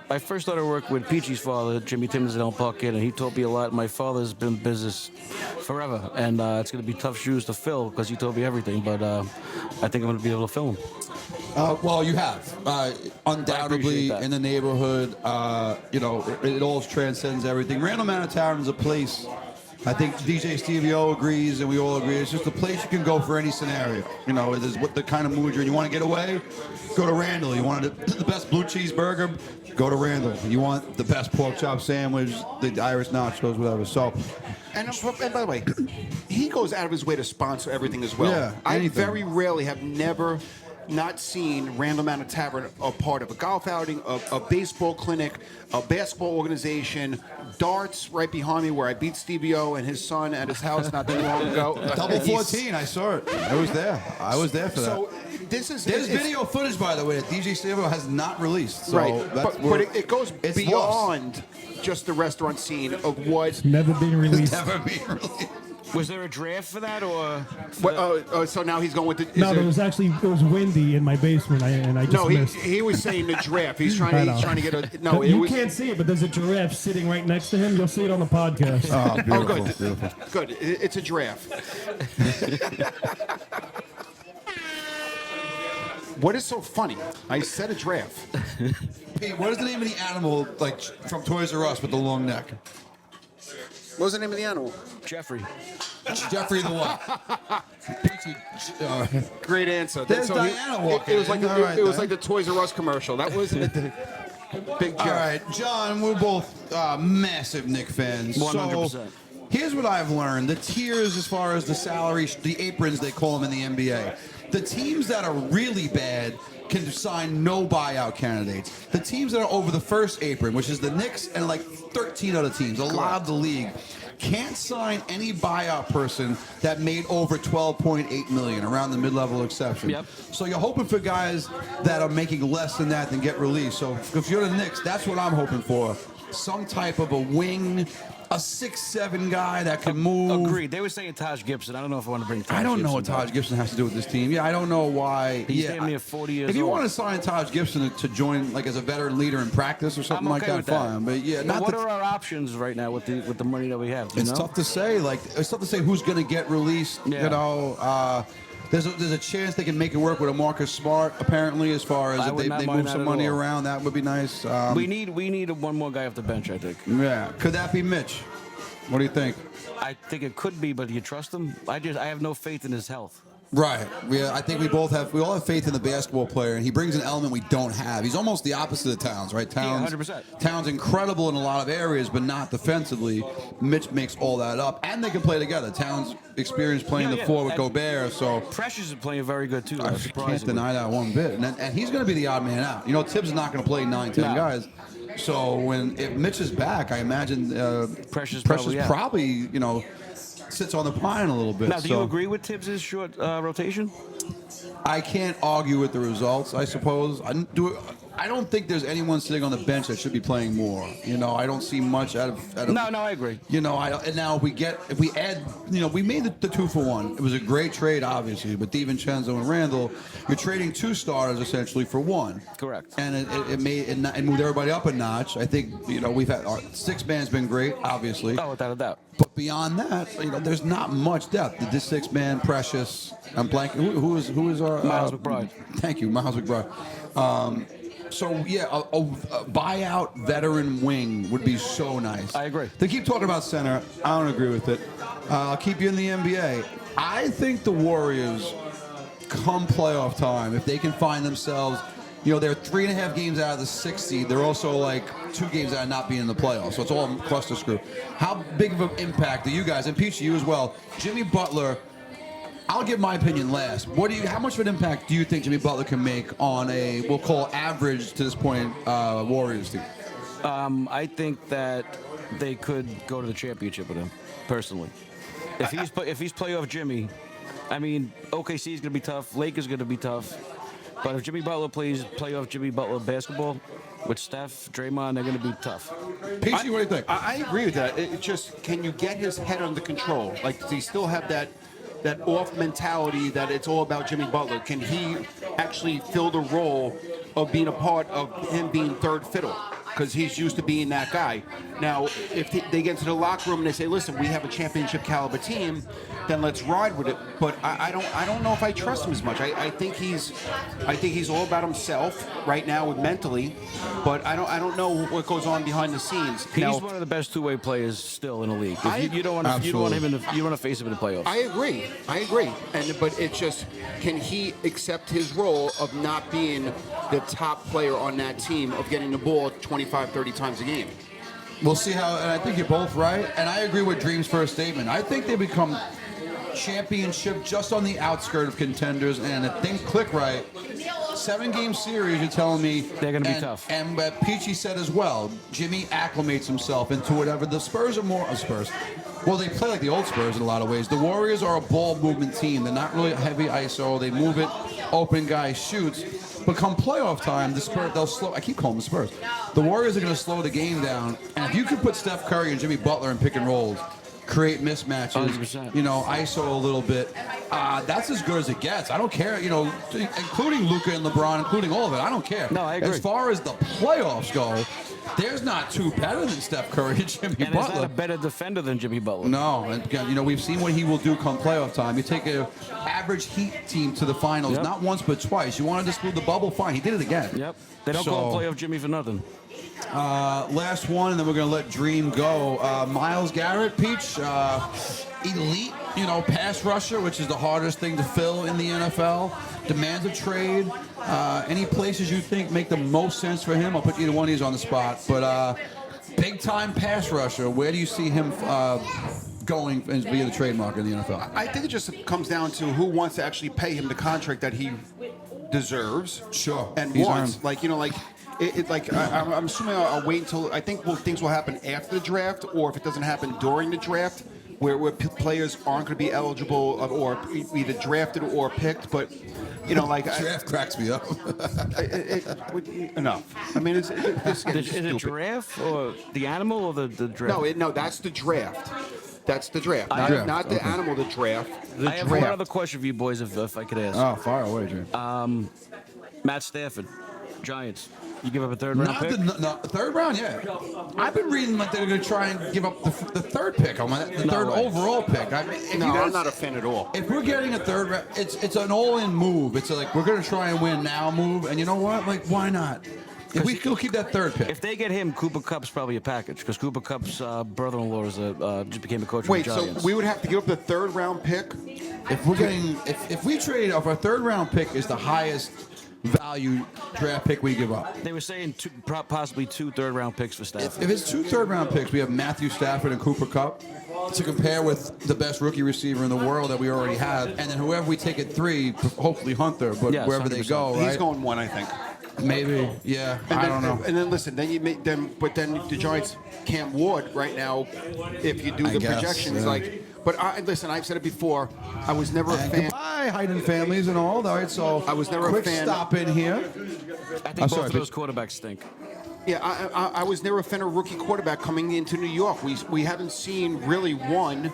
I first started work with Peachy's father, Jimmy Timmons at Elm Park, and he taught me a lot. My father's been in business forever, and it's going to be tough shoes to fill because he taught me everything, but I think I'm going to be able to fill him. Well, you have. Undoubtedly, that. in the neighborhood, you know, it all transcends everything. Randall Manor Tavern is a place, I think DJ Stevie O agrees, and we all agree, it's just a place you can go for any scenario. You know, it is what the kind of mood you're in. You want to get away? Go to Randall. You want the best blue cheeseburger? Go to Randall. You want the best pork chop sandwich, the Irish nachos, whatever. So, And by the way, he goes out of his way to sponsor everything as well. Yeah, I anything. very rarely have never not seen Randall Manor Tavern a part of a golf outing, a baseball clinic, a basketball organization, darts right behind me where I beat Stevie O and his son at his house not too long ago. double And he's- 14, I saw it. I was there. I was there for that. So this is There's it's- video footage, by the way, that DJ Stevie O has not released. So right, that's but it goes it's beyond just the restaurant scene of what. Never been lost. released. Never been released. Was there a draft for that, or? So now he's going with the. No, it was windy in my basement, and I just No, missed. he was saying the draft. He's I trying know. to get a. No, it You was. can't see it, but there's a giraffe sitting right next to him. You'll see it on the podcast. Oh, beautiful, good. beautiful. Good. It's a giraffe. What is so funny? I said a giraffe. Pete, what is the name of the animal, like, from Toys R Us with the long neck? What was the name of the animal? Jeffrey. Jeffrey the what? Peachy. Great answer. There's So Diana walking It was like in. All right, it was then. like the Toys R Us commercial. That wasn't it. Big Jeff. All right, John, we're both massive Knick fans. 100%. So here's what I've learned. The tiers as far as the salary, the aprons, they call them in the NBA. The teams that are really bad can sign no buyout candidates. The teams that are over the first apron, which is the Knicks and like 13 other teams, a lot of the league, can't sign any buyout person that made over 12.8 million, around the mid-level exception. Yep. So you're hoping for guys that are making less than that than get released. So if you're the Knicks, that's what I'm hoping for. Some type of a wing, a 6'7" guy that can move. Agreed. They were saying Taj Gibson. I don't know if I want to bring Taj I don't know what Gibson Taj back. Gibson has to do with this team. Yeah, I don't know why. He's yeah, damn near 40 years If you old. want to sign Taj Gibson to join like as a veteran leader in practice or something I'm like okay that, with that. fine. But yeah, But not what the, are our options right now with the money that we have? Do you it's know? tough to say. Like it's tough to say who's going to get released. Yeah. You know, there's a chance they can make it work with a Marcus Smart. Apparently, as far as I if would they not move mind some that at money all. around, that would be nice. We need one more guy off the bench, I think. Yeah, could that be Mitch? What do you think? I think it could be, but do you trust him? I have no faith in his health. Right. I think we all have faith in the basketball player, and he brings an element we don't have. He's almost the opposite of Towns, right? Towns, 100%. Towns incredible in a lot of areas, but not defensively. Mitch makes all that up, and they can play together. Towns experienced playing the four with And Gobert, so Precious is playing very good too. I can't Surprisingly. deny that one bit. And he's going to be the odd man out. You know, Tibbs is not going to play 9-10 No. guys. So if Mitch is back, I imagine Precious probably, you know, sits on the pine a little bit. Now, do you So agree with Tibbs' short rotation? I can't argue with the results, I suppose. I don't think there's anyone sitting on the bench that should be playing more. You know, I don't see much out of No, I agree. You know, and now if we add, you know, we made the 2-for-1. It was a great trade, obviously, but DiVincenzo and Randall, you're trading two starters essentially for one. Correct. And it moved everybody up a notch. I think, you know, we've had our six-man's been great, obviously. Oh, without a doubt. But beyond that, you know, there's not much depth. This six-man, Precious, I'm blanking. Who is our Miles McBride. Thank you, Miles McBride. So yeah, a buyout veteran wing would be so nice. I agree. They keep talking about center. I don't agree with it. I'll keep you in the NBA. I think the Warriors, come playoff time, if they can find themselves, you know, they're 3.5 games out of the 6th seed. They're also like 2 games out of not being in the playoffs. So it's all cluster screw. How big of an impact do you guys, and Peach, you as well, Jimmy Butler? I'll give my opinion last. How much of an impact do you think Jimmy Butler can make on we'll call average to this point, Warriors team? I think that they could go to the championship with him, personally. If he's playoff Jimmy, I mean, OKC is going to be tough. Lakers going to be tough. But if Jimmy Butler plays playoff Jimmy Butler basketball with Steph, Draymond, they're going to be tough. Peachy, what do you think? I agree with that. It just, can you get his head under control? Like, does he still have that off mentality that it's all about Jimmy Butler? Can he actually fill the role of being a part of him being third fiddle? Because he's used to being that guy. Now, if they get into the locker room and they say, "Listen, we have a championship caliber team," then let's ride with it. But I don't know if I trust him as much. I think he's all about himself right now, with mentally. But I don't know what goes on behind the scenes. He's Now, one of the best two-way players still in the league. You don't want Absolutely. him you don't want to face him in the playoffs. I agree. But it's just, can he accept his role of not being the top player on that team, of getting the ball 25, 30 times a game? We'll see how, and I think you're both right. And I agree with Dream's first statement. I think they become championship just on the outskirt of contenders, and if things click right, 7-game series, you're telling me They're gonna be tough. And Peachy said as well, Jimmy acclimates himself into whatever. The Spurs are more Spurs. Well, they play like the old Spurs in a lot of ways. The Warriors are a ball movement team. They're not really heavy ISO. They move it, open guy shoots. But come playoff time, the Spurs, they'll slow. I keep calling them the Spurs. The Warriors are going to slow the game down. And if you can put Steph Curry and Jimmy Butler in pick and rolls, create mismatches, 100%. you know, ISO a little bit, that's as good as it gets. I don't care, you know, including Luka and LeBron, including all of it. I don't care. No, I agree. As far as the playoffs go, There's not two better than Steph Curry and Jimmy And there's not Butler. a better defender than Jimmy Butler. No, and again, you know, we've seen what he will do come playoff time. You take an average Heat team to the finals, Yep. not once but twice. You want to exclude the bubble? Fine, he did it again. Yep. They don't call playoff Jimmy for nothing. Last one, and then we're going to let Dream go. Myles Garrett, Peach, elite, you know, pass rusher, which is the hardest thing to fill in the NFL. Demands a trade. Any places you think make the most sense for him? I'll put either one of these on the spot. But big-time pass rusher, where do you see him going via the trademark in the NFL? I think it just comes down to who wants to actually pay him the contract that he deserves. Sure. And He's wants. earned. Like, you know, like, I'm assuming I'll wait until, I think things will happen after the draft, or if it doesn't happen during the draft, where players aren't going to be eligible or either drafted or picked. But, you know, like. Draft cracks me up. Enough. I mean, this is getting Is it stupid. giraffe or the animal or the draft? No, that's the draft. That's the draft. Not the Okay. animal, the draft. The I have draft. one other question for you boys, if I could ask. Oh, far away, Dream. Matt Stafford, Giants. You give up a third-round Not pick? the third round, yeah. I've been reading like they're going to try and give up the third pick, the third way. overall pick. I mean, if No, you guys- I'm not a fan at all. If we're getting a third round, it's an all-in move. It's like we're going to try and win now move, and you know what? Like, why not? If we still keep that third pick. If they get him, Cooper Kupp's probably a package because Cooper Kupp's brother-in-law is just became a coach Wait, for the so Giants. we would have to give up the third round pick? If we're getting, if we trade off our third round pick is the highest value draft pick we give up. They were saying possibly 2 third-round picks for Stafford. If it's 2 third-round picks, we have Matthew Stafford and Cooper Kupp to compare with the best rookie receiver in the world that we already have, and then whoever we take at 3, hopefully Hunter, but Yes, wherever they 100%. go, right? He's going 1, I think. Maybe, yeah. And I then, don't know. And then listen, then you make them, but then the Giants, Cam Ward right now, if you do I the guess, projections, yeah. like. But listen, I've said it before. I was never a fan. Goodbye, Hayden families and all. All right, so I was never a quick fan. stop in here. I think both sorry, of those quarterbacks stink. Yeah, I was never a fan of rookie quarterback coming into New York. We haven't seen really one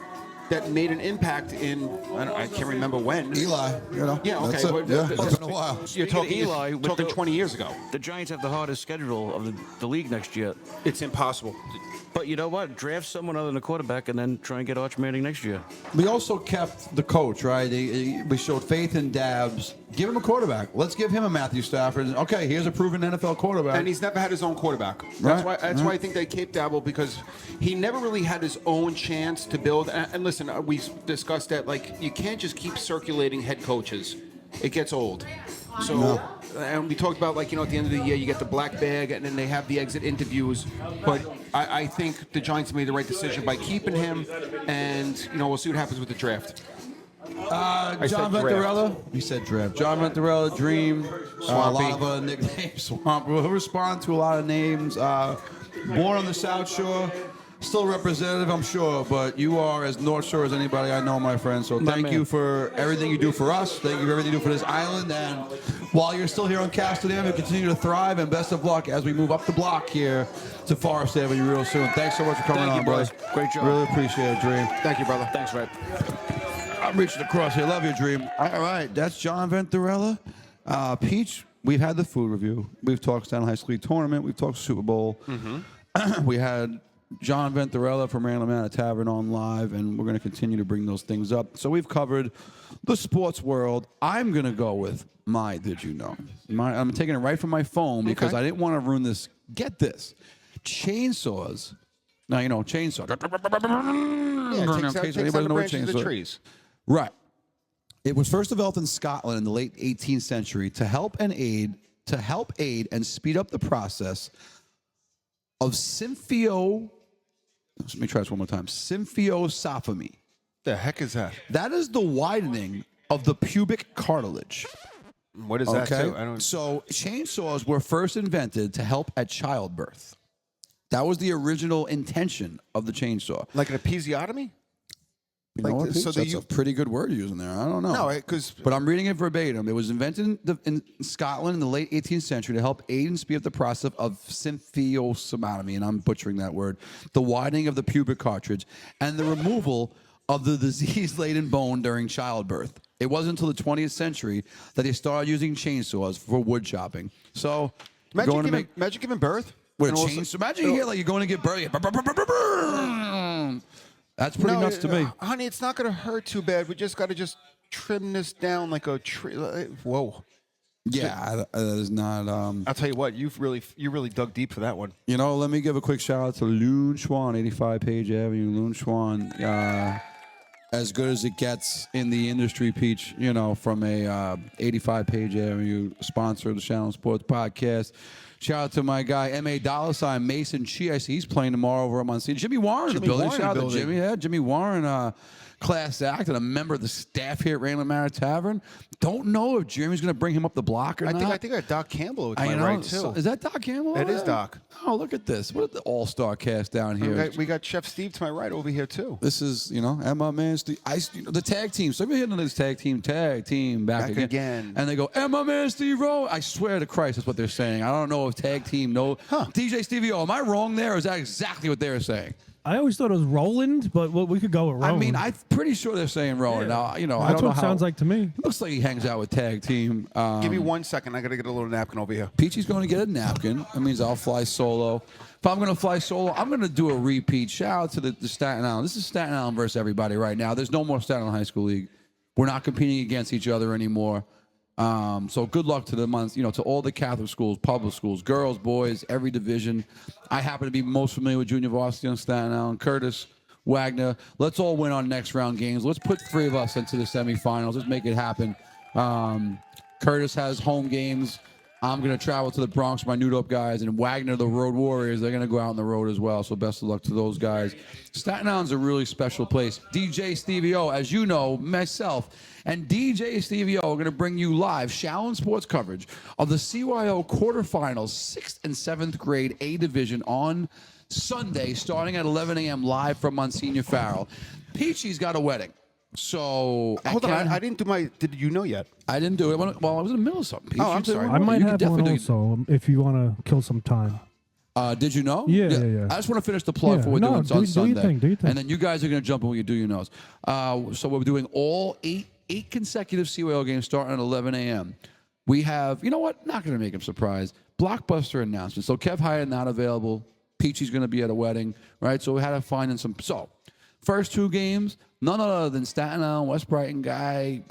that made an impact in. I can't remember when. Eli, you know. Yeah, okay. That's it. but- Yeah, but- it's been a while. You're Speaking of talking, Eli, you're with talking the- 20 years ago. The Giants have the hardest schedule of the league next year. It's impossible. But you know what? Draft someone other than a quarterback and then try and get Arch Manning next year. We also kept the coach, right? We showed faith in Dabbs. Give him a quarterback. Let's give him a Matthew Stafford. Okay, here's a proven NFL quarterback. And he's never had his own quarterback. Right, That's why I think they kept Dabble, because he never really had his own chance to build. And listen, we discussed that, like, you can't just keep circulating head coaches. It gets old. So, and we talked about, like, you know, at the end of the year, you get the black bag, and then they have the exit interviews. But I think the Giants made the right decision by keeping him, and, you know, we'll see what happens with the draft. John said draft. Venturella. He said draft. John Venturella, Dream. A lot Swampy. of nicknames. Swamp. We'll respond to a lot of names. Born on the South Shore. Still representative, I'm sure, but you are as North Shore as anybody I know, my friend. So thank man. you for everything you do for us. Thank you for everything you do for this island. And while you're still here on Castellano, continue to thrive, and best of luck as we move up the block here to Forest Avenue real soon. Thanks so much for coming Thank you, on, brother. boys. Great job. Really appreciate it, Dream. Thank you, brother. Thanks, Red. I'm reaching across here. Love you, Dream. All right, that's John Venturella. Peach, we've had the food review. We've talked Stanley High School League Tournament. We've talked Super Bowl. We had John Venturella from Randall Manor Tavern on live, and we're going to continue to bring those things up. So we've covered the sports world. I'm going to go with my Did You Know? I'm taking it right from my phone because Okay. I didn't want to ruin this. Get this. Chainsaws. Now, you know, chainsaw. Yeah, In it takes out, case takes anybody out the know what branches of the chainsaw- trees. Right. It was first developed in Scotland in the late 18th century to help aid and speed up the process of let me try this one more time. Symphyosophemy. The heck is that? That is the widening of the pubic cartilage. What is that? Okay. Too? I don't. So chainsaws were first invented to help at childbirth. That was the original intention of the chainsaw. Like an episiotomy? You know Like what, the- Pete? so That's you- a pretty good word you're using there. I don't know. No, because But I'm reading it verbatim. It was invented in Scotland in the late 18th century to help aid and speed up the process of symphysosomy, and I'm butchering that word, the widening of the pubic cartilage, and the removal of the disease-laden bone during childbirth. It wasn't until the 20th century that they started using chainsaws for wood chopping. So, imagine going to giving, make imagine giving birth. With a And also- chainsaw. Imagine you hear like you're going to get buried. That's pretty nuts to me. Honey, it's not going to hurt too bad. We just got to just trim this down like a tree. Whoa. Yeah, that is not. I'll tell you what, you really dug deep for that one. You know, let me give a quick shout out to Loon Schwan, 85 Page Avenue. Loon Schwan, as good as it gets in the industry, Peach, you know, from a 85 Page Avenue sponsor of the Shaolin Sports Podcast. Shout out to my guy, M.A. $, Mason Chi. I see he's playing tomorrow over at Monsignor. Jimmy Warren in the building. Shout out to Jimmy. Yeah, Jimmy Warren, class act and a member of the staff here at Randall Manor Tavern. Don't know if Jimmy's going to bring him up the block or not. I think I got Doc Campbell with my You know, right, too. Is that Doc Campbell? It is Doc. Oh, look at this. What the all-star cast down here. We got Chef Steve to my right over here, too. This is, you know, Emma, man, Steve, the tag team. So we're hitting this tag team back again. And they go, Emma, man, Steve Rowe. I swear to Christ, that's what they're saying. I don't know if tag team, DJ Stevie O, am I wrong there, or is that exactly what they're saying? I always thought it was Roland, but we could go with Roland. I mean, I'm pretty sure they're saying Roland. Now, you know, I That's don't know what it sounds like to me. It looks like he hangs out with tag team. Give me 1 second. I got to get a little napkin over here. Peachy's going to get a napkin. That means I'll fly solo. If I'm going to fly solo, I'm going to do a repeat. Shout out to the Staten Island. This is Staten Island versus everybody right now. There's no more Staten Island High School League. We're not competing against each other anymore. So good luck to the months, to all the Catholic schools, public schools, girls, boys, every division. I happen to be most familiar with junior varsity on Staten Island. Curtis, Wagner, let's all win our next round games. Let's put 3 of us into the semifinals. Let's make it happen. Curtis has home games. I'm going to travel to the Bronx, my New Dope guys, and Wagner, the Road Warriors, they're going to go out on the road as well. So best of luck to those guys. Staten Island's a really special place. DJ Stevie O, as you know, myself, and DJ Stevie O are going to bring you live Shaolin Sports coverage of the CYO quarterfinals, 6th and 7th grade A division on Sunday, starting at 11 a.m. live from Monsignor Farrell. Peachy's got a wedding. So hold on, I didn't do my. Did you know yet? I didn't do it. Well, I was in the middle of something. Oh, I'm sorry. I might You can have one definitely also if you want to kill some time. Did you know? Yeah. I just want to finish the plug for what we're doing on Sunday. Do your thing. And then you guys are going to jump in when you do your nose. So we're doing all eight consecutive CYO games starting at 11 a.m. We have, you know what? Not going to make him surprised. Blockbuster announcement. So Kev Hyatt not available. Peachy's going to be at a wedding, right? So we had to find in some. So first 2 games, none other than Staten Island, West Brighton guy,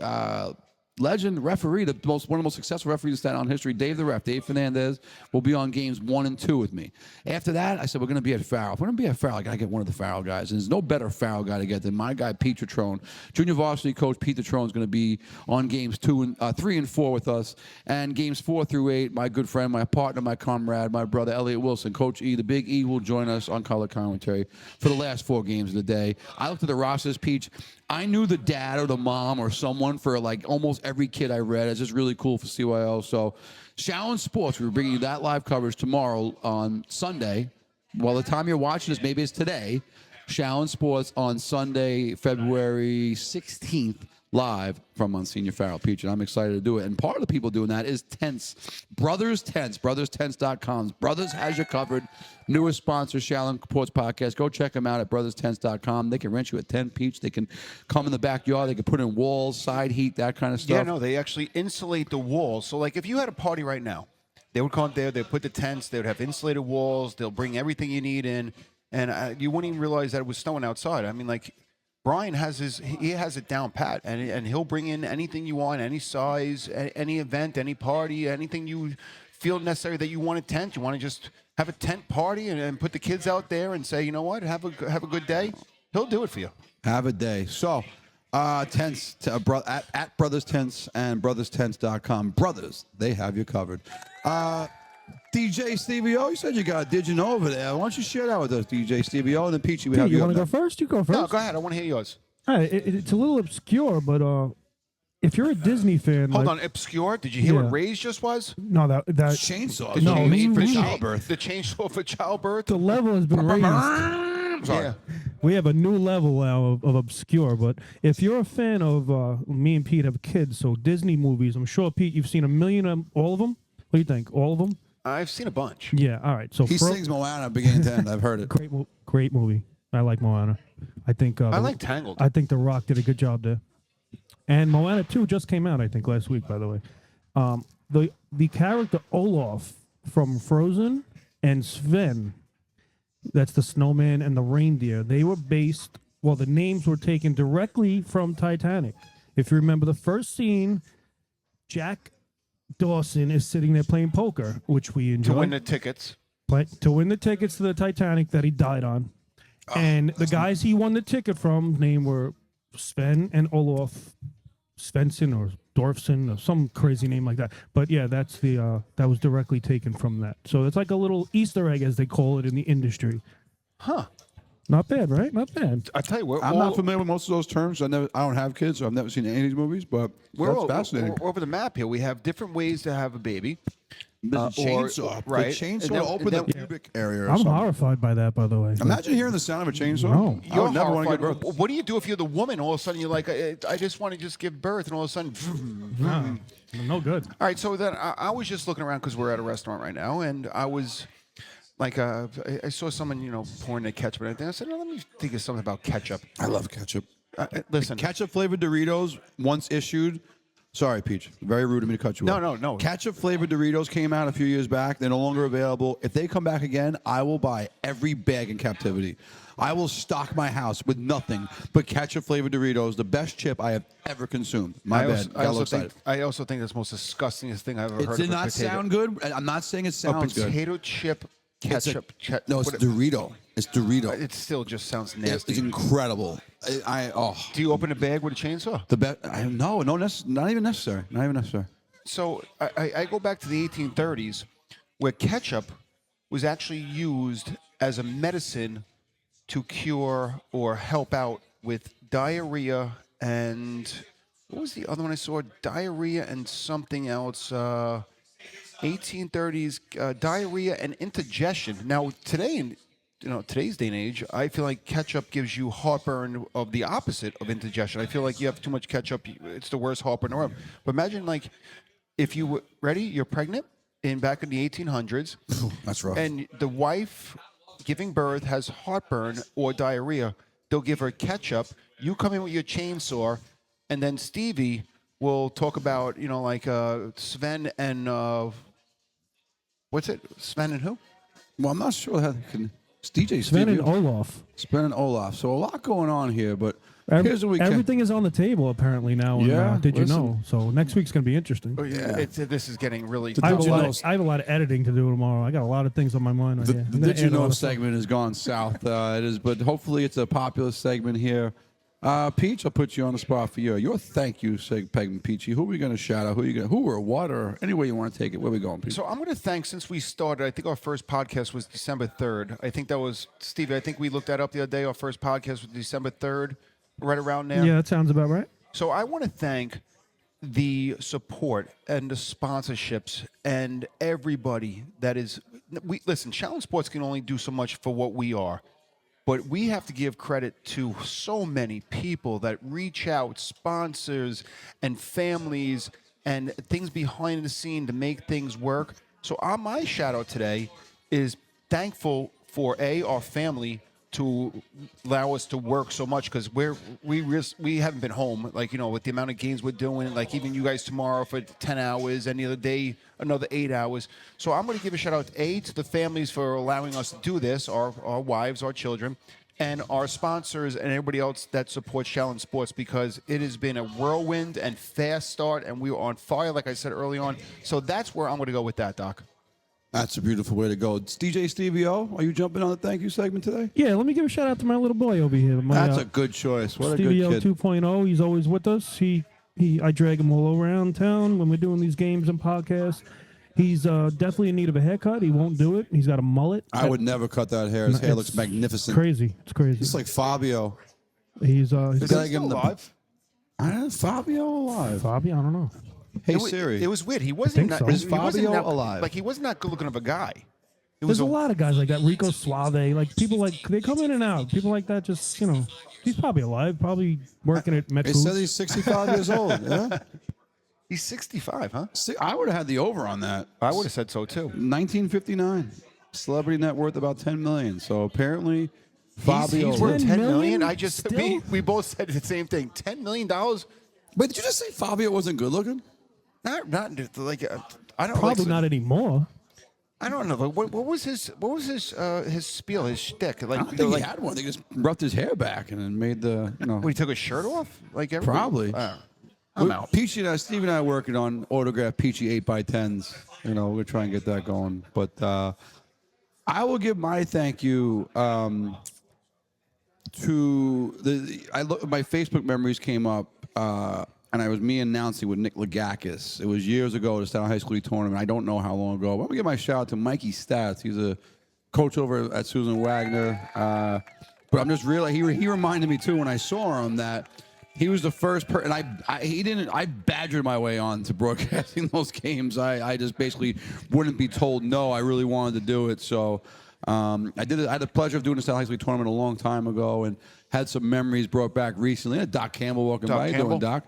legend, referee, one of the most successful referees in Staten Island history, Dave Fernandez, will be on games 1 and 2 with me. After that, I said, we're going to be at Farrell. If we're going to be at Farrell, I got to get one of the Farrell guys. And there's no better Farrell guy to get than my guy, Pete Trone. Junior varsity coach Pete Trone is going to be on games 3 and 4 with us. And games 4 through 8, my good friend, my partner, my comrade, my brother, Elliot Wilson, Coach E, the Big E, will join us on color commentary for the last 4 games of the day. I looked at the rosters, Peach. I knew the dad or the mom or someone for like almost every kid I read. It's just really cool for CYO. So Shaolin Sports, we're bringing you that live coverage tomorrow on Sunday. Well, the time you're watching this, maybe it's today. Shaolin Sports on Sunday, February 16th, live from Monsignor Farrell, Peach, and I'm excited to do it. And part of the people doing that is Tents. Brothers Tents, brotherstents.com. Brothers has you covered. Newest sponsor, Shaolin Sports Podcast. Go check them out at brotherstents.com. They can rent you a tent, Peach. They can come in the backyard. They can put in walls, side heat, that kind of stuff. Yeah, no, they actually insulate the walls. So, like, if you had a party right now, they would come up there, they'd put the tents, they would have insulated walls, they'll bring everything you need in, and you wouldn't even realize that it was snowing outside. I mean, like, Brian has it down pat, and he'll bring in anything you want, any size, any event, any party, anything you feel necessary that you want a tent. You want to just have a tent party and put the kids out there and say, you know what, have a good day. He'll do it for you. Have a day. So, tents at Brothers Tents and brotherstents.com. Brothers, they have you covered. DJ Stevie O, you said you got a Did You Know over there. Why don't you share that with us, DJ Stevie O, and then Peachy, we have You you want up to go next. first? You go first. No, go ahead. I want to hear yours. All right, it's a little obscure, but if you're a Disney fan, Hold on, obscure. Did you hear Yeah. what Ray's just was? No, that Chainsaw. The No, chain- he- for he- childbirth. The chainsaw for childbirth. the level has been raised. Sorry. Yeah. We have a new level now of obscure. But if you're a fan of, me and Pete have kids, so Disney movies. I'm sure Pete, you've seen a million of all of them. What do you think? All of them? I've seen a bunch. Yeah. All right. So He sings Moana beginning to end. I've heard it. great movie. I like Moana. I think I like Tangled. I think The Rock did a good job there. And Moana 2 just came out, I think, last week, by the way. The character Olaf from Frozen and Sven, that's the snowman and the reindeer, they were based, well, the names were taken directly from Titanic. If you remember the first scene, Jack Dawson is sitting there playing poker, which we enjoy. To win the tickets. To win the tickets to the Titanic that he died on. And the guys he won the ticket from name were Sven and Olaf Svensson or Dorfson or some crazy name like that. But yeah, that's the that was directly taken from that. So it's like a little Easter egg, as they call it in the industry. Huh. Not bad, right? Not bad. I tell you, I'm not familiar with most of those terms. I don't have kids, so I've never seen any of these movies. But that's fascinating. We're over the map here. We have different ways to have a baby. The chainsaw, right? The chainsaw And then- open and the then- pubic area. Or I'm something. horrified by that, by the way. Imagine hearing the sound of a chainsaw. No. I would never want to give horrified. birth. What do you do if you're the woman? All of a sudden, you're like, I just want to just give birth, and all of a sudden, Nah, no good. all right. So then I was just looking around because we're at a restaurant right now, and I was like, I saw someone, pouring the ketchup, and I said, let me think of something about ketchup. I love ketchup. Listen, Ketchup flavored Doritos once issued. Sorry, Peach. Very rude of me to cut you off. No. Ketchup flavored Doritos came out a few years back. They're no longer available. If they come back again, I will buy every bag in captivity. I will stock my house with nothing but ketchup flavored Doritos, the best chip I have ever consumed. My bad. I also think that's the most disgustingest thing I've ever It heard did of. not sound good. I'm not saying it sounds good. Potato chip ketchup. No, it's Dorito. It's Dorito. It still just sounds It's nasty. incredible. Do you open a bag with a chainsaw? The best. No, not even necessary. Not even necessary. So I go back to the 1830s, where ketchup was actually used as a medicine to cure or help out with diarrhea and what was the other one I saw? Diarrhea and something else. 1830s diarrhea and indigestion. Now today in today's day and age, I feel like ketchup gives you heartburn of the opposite of indigestion. I feel like you have too much ketchup, it's the worst heartburn in the world. But imagine like if you were ready, you're pregnant back in the 1800s. That's rough. And the wife giving birth has heartburn or diarrhea. They'll give her ketchup. You come in with your chainsaw, and then Stevie will talk about Sven and what's it? Sven and who? Well, I'm not sure how they can. It's DJ Sven Stevie. and Olaf. Sven and Olaf. So a lot going on here, but here's what we can. Everything is on the table apparently now. Yeah, Did you listen. know? So next week's going to be interesting. Oh, yeah. This is getting really. I have, Did you know- I have a lot of editing to do tomorrow. I got a lot of things on my mind right The, here. the Did You Know segment has gone south. It is, but hopefully it's a popular segment here. Peach, I'll put you on the spot for your thank you segment, Peachy. Who are we going to shout out? Who or what or any way you want to take it? Where are we going, Peach? So I'm going to thank, since we started, I think our first podcast was December 3rd. I think that was, Stevie, I think we looked that up the other day. Our first podcast was December 3rd, right around there. Yeah, that sounds about right. So I want to thank the support and the sponsorships and everybody that is. Listen, Shaolin Sports can only do so much for what we are, but we have to give credit to so many people that reach out, sponsors and families and things behind the scene to make things work. So my shout out today is thankful for our family to allow us to work so much, because we haven't been home, with the amount of games we're doing, like even you guys tomorrow for 10 hours, any other day another 8 hours. So I'm going to give a shout out to the families for allowing us to do this, our wives, our children, and our sponsors and everybody else that supports Shaolin Sports, because it has been a whirlwind and fast start, and we were on fire, like I said early on. So that's where I'm going to go with that, Doc. That's a beautiful way to go. It's DJ Stevie O, are you jumping on the thank you segment today? Yeah, let me give a shout out to my little boy over here. That's a good choice. What Stevie a O good kid. 2.0. He's always with us. I drag him all around town when we're doing these games and podcasts. He's definitely in need of a haircut. He won't do it. He's got a mullet. I would never cut that hair. His hair looks It's magnificent. Crazy. It's crazy. It's like Fabio. He's Gotta Is he give still him the- alive? Fabio alive. Fabio. I don't know. Hey, It wa- Siri. It was weird. He wasn't. think That, so. Is he wasn't Fabio that- alive? Like, he wasn't that good looking of a guy. It There's was a lot of guys like that. Rico Suave, like people like they come in and out. People like that, just he's probably alive, probably working at Met They Foods. said he's 65 years old. Yeah? He's 65, huh? See, I would have had the over on that. I would have said so too. 1959. Celebrity net worth about 10 million. So apparently, Fabio. He's worth 10 10 million million. I just still? we both said the same thing. $10 million. But did you just say Fabio wasn't good looking? Not like I don't Probably like, not anymore. I don't know. What was his spiel, his shtick? I Like, don't think he had one. They just roughed his hair back and then made the, when he took his shirt off, like everybody. Probably. I'm out. Peachy and I, Steve and I are working on autographed Peachy 8x10s. We're going to try and get that going. But I will give my thank you to my Facebook memories came up, and I was me announcing with Nick Lagakis. It was years ago, the Staten High School League tournament. I don't know how long ago. But I'm going to give my shout out to Mikey Stats. He's a coach over at Susan Wagner. But I'm just realizing, he reminded me, too, when I saw him that he was the first person. I badgered my way on to broadcasting those games. I just basically wouldn't be told no. I really wanted to do it. So I did it. I had the pleasure of doing the South High School tournament a long time ago and had some memories brought back recently. I had Doc Campbell walking by. How you doing, Doc?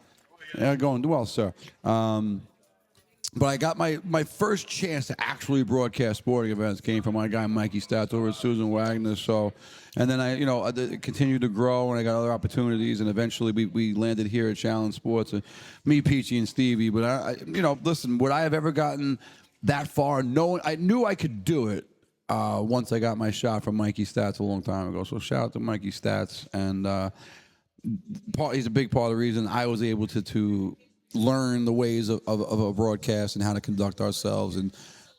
Yeah, going well, sir. But I got my first chance to actually broadcast sporting events came from my guy Mikey Stats over at Susan Wagner. So, and then I continued to grow and I got other opportunities, and eventually we landed here at Shaolin Sports. Me, Peachy, and Stevie. But listen, would I have ever gotten that far? No, I knew I could do it once I got my shot from Mikey Stats a long time ago. So shout out to Mikey Stats, and he's a big part of the reason I was able to learn the ways of a broadcast and how to conduct ourselves. And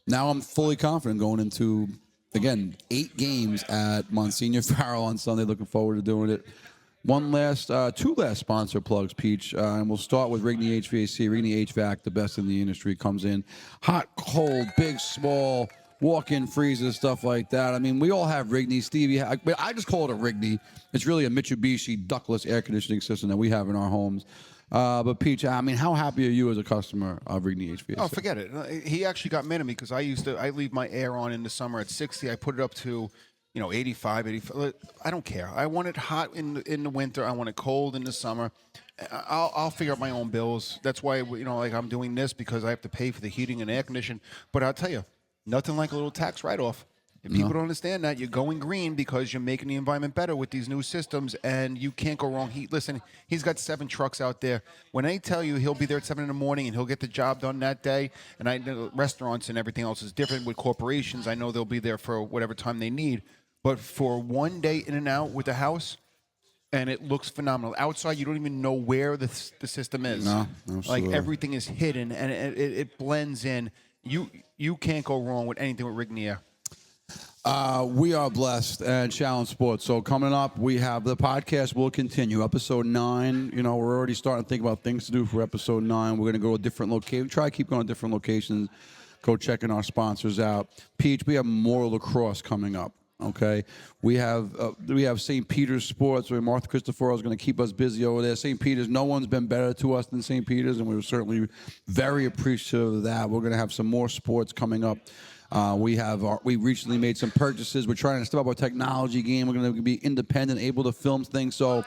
now I'm fully confident going into, again, 8 games at Monsignor Farrell on Sunday. Looking forward to doing it. Two last sponsor plugs, Peach. And we'll start with Rigney HVAC. Rigney HVAC, the best in the industry, comes in hot, cold, big, small, walk-in freezers, stuff like that. I mean, we all have Rigney. Stevie, I just call it a Rigney. It's really a Mitsubishi ductless air conditioning system that we have in our homes. But Peach, I mean, how happy are you as a customer of Rigney HVAC? Oh, forget it. He actually got mad at me because I leave my air on in the summer at 60. I put it up to, 85, 85. I don't care. I want it hot in the winter. I want it cold in the summer. I'll figure out my own bills. That's why, like I'm doing this because I have to pay for the heating and air conditioning. But I'll tell you, nothing like a little tax write-off. If people don't understand that, you're going green because you're making the environment better with these new systems, and you can't go wrong. Listen, he's got 7 trucks out there. When I tell you he'll be there at 7 in the morning and he'll get the job done that day, and I know restaurants and everything else is different with corporations. I know they'll be there for whatever time they need. But for one day in and out with the house, and it looks phenomenal. Outside, you don't even know where the system is. No, absolutely. Like everything is hidden, and it blends in. You can't go wrong with anything with Rigney Air. We are blessed at Shaolin Sports. So coming up, we have the podcast will continue. Episode 9, we're already starting to think about things to do for episode 9. We're going to go to different locations. Try to keep going to different locations. Go checking our sponsors out. Peach, we have more lacrosse coming up. Okay, we have St. Peter's Sports, where Martha Christopher is going to keep us busy over there. St. Peter's, no one's been better to us than St. Peter's, and we're certainly very appreciative of that. We're going to have some more sports coming up. We recently made some purchases. We're trying to step up our technology game. We're going to be independent, able to film things. So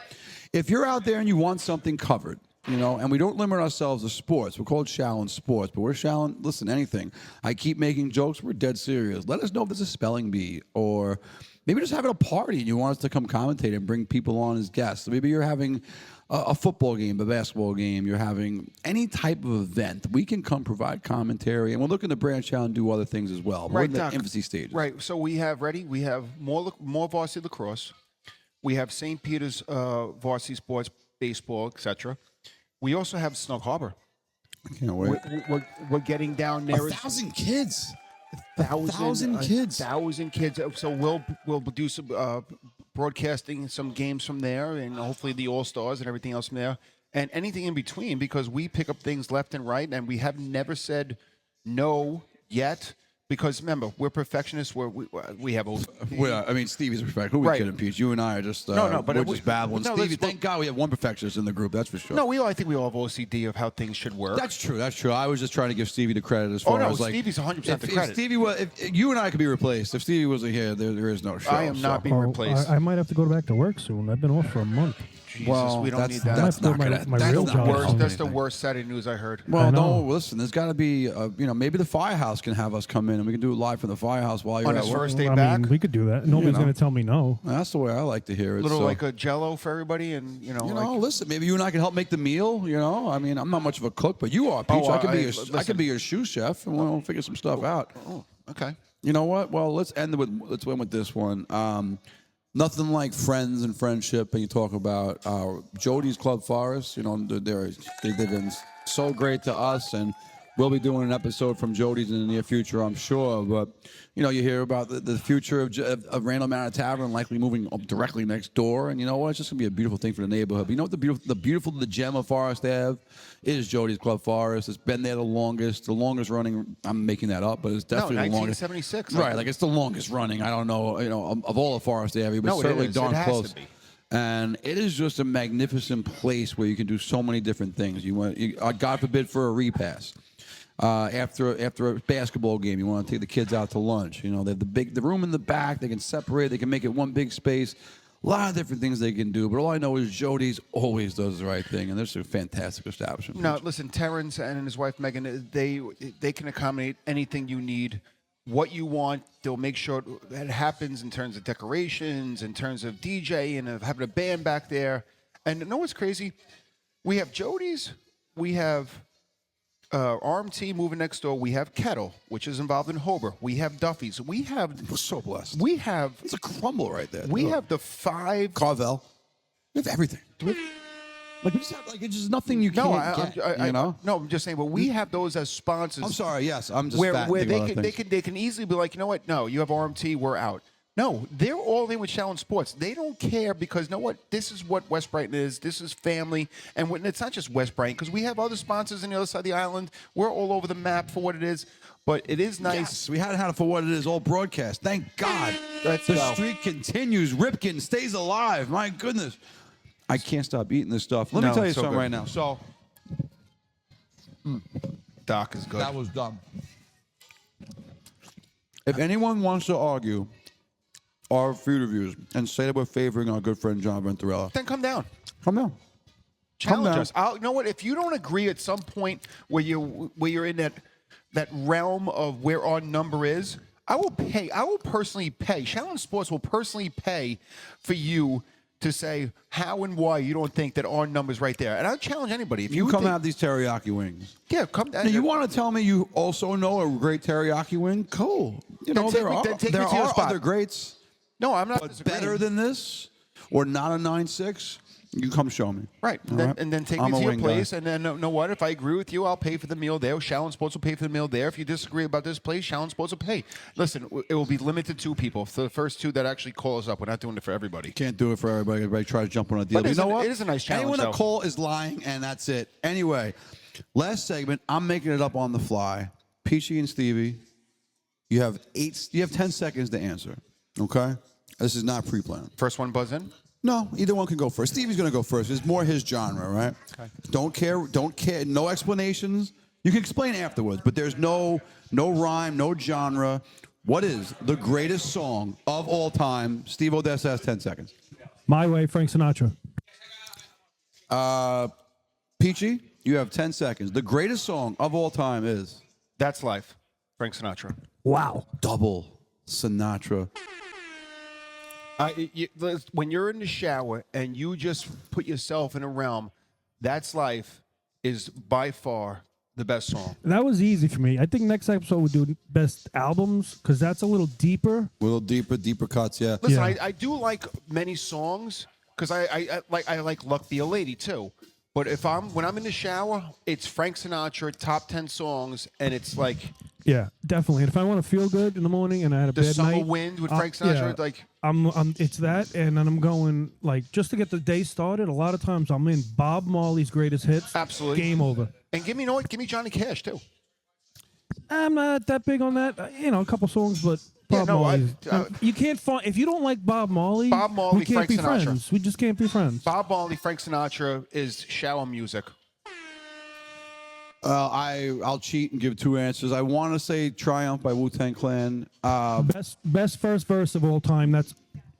if you're out there and you want something covered, and we don't limit ourselves to sports. We're called Shaolin Sports, but we're Shaolin, listen, anything. I keep making jokes. We're dead serious. Let us know if there's a spelling bee, or maybe just having a party and you want us to come commentate and bring people on as guests. Maybe you're having a football game, a basketball game. You're having any type of event. We can come provide commentary, and we're looking to branch out and do other things as well. We're in the infancy stages. Right. So we have more varsity lacrosse. We have St. Peter's varsity sports, baseball, etc. We also have Snug Harbor. I can't wait. We're getting down there. 1,000 kids. 1,000 kids. 1,000 kids. So we'll do some broadcasting some games from there, and hopefully the All-Stars and everything else from there, and anything in between, because we pick up things left and right, and we have never said no yet. Because remember, we're perfectionists. We have. Stevie's a perfectionist. Who are we kidding, Peach? You and I are just but we're just babbling. No, Stevie, thank God we have one perfectionist in the group. That's for sure. No, I think we all have OCD of how things should work. That's true. I was just trying to give Stevie the credit as far as like. Stevie's 100% the credit. If you and I could be replaced, if Stevie wasn't here, there is no show. I am not being replaced. I might have to go back to work soon. I've been off for a month. Jesus, we don't need that. That's not gonna. That's the worst Saturday news I heard. Well, no, listen. There's got to be, maybe the firehouse can have us come in and we can do it live from the firehouse while you're on at his work. first day back. We could do that. Nobody's going to tell me no. That's the way I like to hear it. A little like a Jello for everybody, and listen. Maybe you and I can help make the meal. I mean, I'm not much of a cook, but you are, Peach. I could be your sous chef, and we'll figure some stuff out. Oh, okay. You know what? Well, let's end with this one. Nothing like friends and friendship, and you talk about Jody's Club Forest. You know, they've been so great to us, and we'll be doing an episode from Jody's in the near future, I'm sure. But you know, you hear about the future of Randall Manor Tavern likely moving up directly next door, and you know what? It's just gonna be a beautiful thing for the neighborhood. But you know what? The gem of Forest Ave is Jody's Club Forest. It's been there the longest running. I'm making that up, but it's definitely the longest. 1976. Right, like it's the longest running. I don't know, of all of Forest Ave, but certainly darn close. And it is just a magnificent place where you can do so many different things. God forbid for a repass. After a basketball game, you want to take the kids out to lunch. You know, they have the room in the back. They can separate. They can make it one big space. A lot of different things they can do. But all I know is Jody's always does the right thing, and this is a fantastic establishment. Now, listen, Terrence and his wife Megan, they can accommodate anything you need. What you want, they'll make sure that happens in terms of decorations, in terms of DJ, and of having a band back there. And you know what's crazy? We have Jody's. We have R.M.T. moving next door. We have Kettle, which is involved in Hober. We have Duffy's. We're so blessed. We have. It's a crumble right there. We have the 5. Carvel. We have everything. Like we just have, like it's just nothing you can't get. You know? No, I'm just saying. But we have those as sponsors. I'm sorry. Yes, I'm just where they can easily be like, you know what? No, you have R.M.T. We're out. No, they're all in with Shaolin Sports. They don't care because, you know what? This is what West Brighton is. This is family. And it's not just West Brighton because we have other sponsors on the other side of the island. We're all over the map for what it is. But it is nice. Yes, we hadn't had it for what it is, all broadcast. Thank God. The streak continues. Ripken stays alive. My goodness. I can't stop eating this stuff. Let me tell you something right now. So, Doc is good. That was dumb. If anyone wants to argue our food reviews and say that we're favoring our good friend John Venturella, then come down. Come down. Challenge us. You know what? If you don't agree at some point where you're in that realm of where our number is, I will pay. I will personally pay. Shaolin Sports will personally pay for you to say how and why you don't think that our number's right there. And I'll challenge anybody. If you come have these teriyaki wings. Yeah, come down. Now, you want to tell me you also know a great teriyaki wing? Cool. You know, there are other greats. No, I'm not. But better than this, or not a 9.6, you come show me. Right. And then take me to your place. And then, know what? If I agree with you, I'll pay for the meal there. Shaolin Sports will pay for the meal there. If you disagree about this place, Shaolin Sports will pay. Listen, it will be limited to people. For the first 2 that actually call us up, we're not doing it for everybody. Can't do it for everybody. Everybody tries to jump on a deal. But you know what? It is a nice challenge. Anyone that call is lying, and that's it. Anyway, last segment. I'm making it up on the fly. Peachy and Stevie, you have 10 seconds to answer. Okay. This is not pre-planned. First one buzz in? No, either one can go first. Stevie's going to go first. It's more his genre, right? Okay. Don't care. No explanations. You can explain afterwards, but there's no rhyme, no genre. What is the greatest song of all time? Steve Odessa has 10 seconds. My Way, Frank Sinatra. Peachy, you have 10 seconds. The greatest song of all time is? That's Life, Frank Sinatra. Wow. Double Sinatra. When you're in the shower and you just put yourself in a realm, That's Life is by far the best song. That was easy for me. I think next episode we'll do best albums because that's a little deeper. A little deeper cuts, yeah. Listen, yeah. I do like many songs because I like Luck Be a Lady too. But when I'm in the shower, it's Frank Sinatra, top 10 songs, and it's like... Yeah, definitely. And if I want to feel good in the morning and I had a bad night... The Summer Wind with Frank Sinatra, like... it's that, and then I'm going, like, just to get the day started, a lot of times I'm in Bob Marley's greatest hits. Absolutely. Game over. And give me Johnny Cash, too. I'm not that big on that. A couple songs, but... Marley. You can't find if you don't like Bob Marley. We can't Frank be Sinatra. friends. We just can't be friends. Bob Marley, Frank Sinatra is shower music. I'll cheat and give 2 answers. I want to say Triumph by Wu-Tang Clan. Best first verse of all time. That's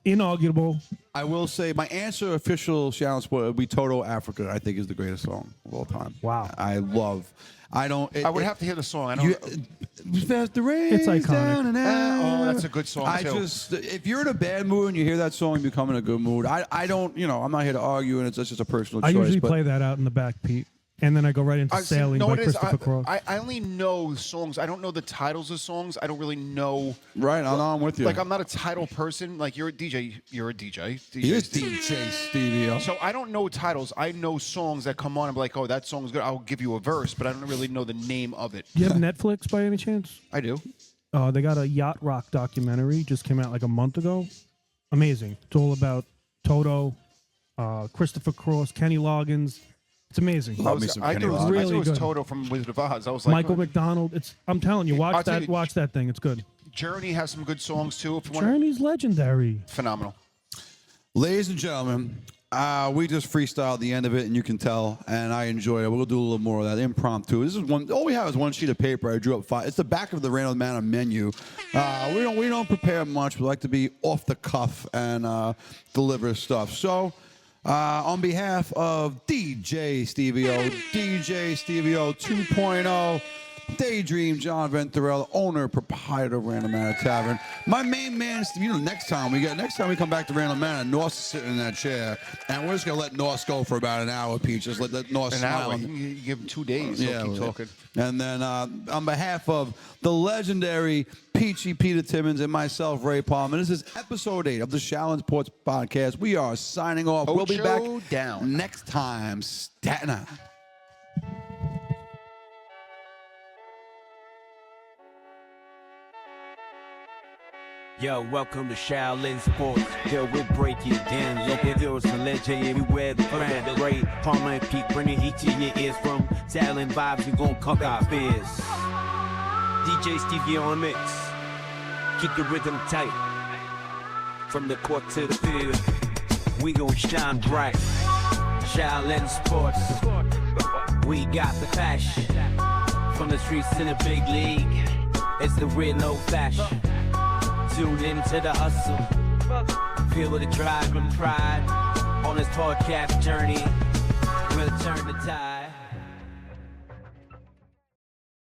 inarguable. I will say my answer, official Shaolin Sport, would be Toto Africa. I think is the greatest song of all time. Wow. I would have to hear the song. I don't. The rain. It's iconic. That's a good song too. If you're in a bad mood and you hear that song, you become in a good mood. I don't. I'm not here to argue, and it's just a personal choice. I usually play that out in the back, Pete. and then I go right into Sailing by Christopher Cross. I only know songs. I don't know the titles of songs. I don't really know. Right, I'm with you. Like, I'm not a title person. Like, you're a DJ. You're a DJ. He is DJ Stevie. So I don't know titles. I know songs that come on and be like, oh, that song's good. I'll give you a verse, but I don't really know the name of it. Do you have Netflix by any chance? I do. They got a yacht rock documentary. Just came out like a month ago. Amazing. It's all about Toto, Christopher Cross, Kenny Loggins. It's amazing. Love me some Kenny I Loggins. thought Really it was good. Toto from Wizard of Oz. I was like, Michael McDonald. I'm telling you, watch that thing. It's good. Journey has some good songs too. If you want, Journey's legendary. phenomenal. Ladies and gentlemen, we just freestyled the end of it, and you can tell, and I enjoyed it. We'll do a little more of that impromptu. This is one. All we have is one sheet of paper. I drew up 5. It's the back of the Randall Manor menu. We don't prepare much. We like to be off the cuff and deliver stuff. So, on behalf of DJ Stevie O 2.0. Daydream John Venturella, owner, proprietor of Randall Manor Tavern. My main man, next time we come back to Randall Manor, Norse is sitting in that chair, and we're just gonna let Norse go for about an hour, Peach. Just let Norse smile. You give him 2 days. Yeah, Keep talking. And then on behalf of the legendary Peachy Peter Timmons and myself, Ray Palmer, this is episode 8 of the Shaolin Sports Podcast. We are signing off. We'll be back down next time. Staten Island. Yo, welcome to Shaolin Sports. Yo, we break it down. Local heroes from legend everywhere. The brand, Ray, Palmer, and Pete, bringing heat to your ears from Shaolin vibes. We gon' cook our fears. DJ Stevie on the mix. Keep the rhythm tight. From the court to the field, we gon' shine bright. Shaolin Sports. We got the passion. From the streets to the big league. It's the real no fashion. Tune into the hustle. Feel the drive and pride on this podcast journey. We'll turn the tide.